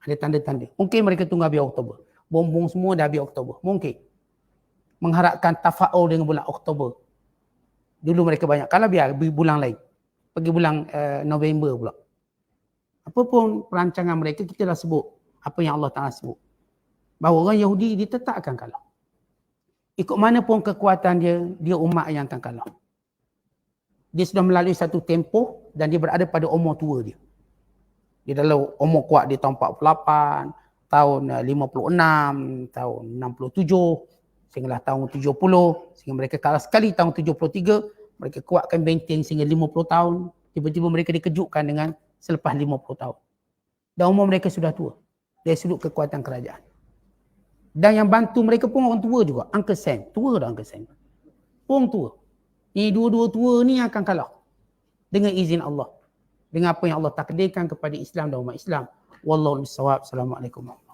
Ada tanda-tanda. Mungkin mereka tunggu habis Oktober. Bom-bom semua dah habis Oktober. Mungkin. Mengharapkan tafaul dengan bulan Oktober. Dulu mereka banyak. Kalau biar bulan lain. Pergi bulan November pula. Apapun perancangan mereka, kita dah sebut. Apa yang Allah Ta'ala sebut. bahawa orang Yahudi dia tetap akan kalah. Ikut mana pun kekuatan dia umat yang akan kalah. Dia sudah melalui satu tempoh dan dia berada pada umur tua dia. Dia dalam umur kuat dia tahun 48, tahun 56, tahun 67, sehinggalah tahun 70, sehingga mereka kalah sekali tahun 73, mereka kuatkan benteng sehingga 50 tahun, tiba-tiba mereka dikejutkan dengan selepas 50 tahun. Dan umur mereka sudah tua dari sudut kekuatan kerajaan. Dan yang bantu mereka pun orang tua juga, Uncle Sam, tua dah Uncle Sam. Pun tua. Ni dua-dua tua ni akan kalah dengan izin Allah. Dengan apa yang Allah takdirkan kepada Islam dan umat Islam. Wallahu a'lam bishawab. Assalamualaikum.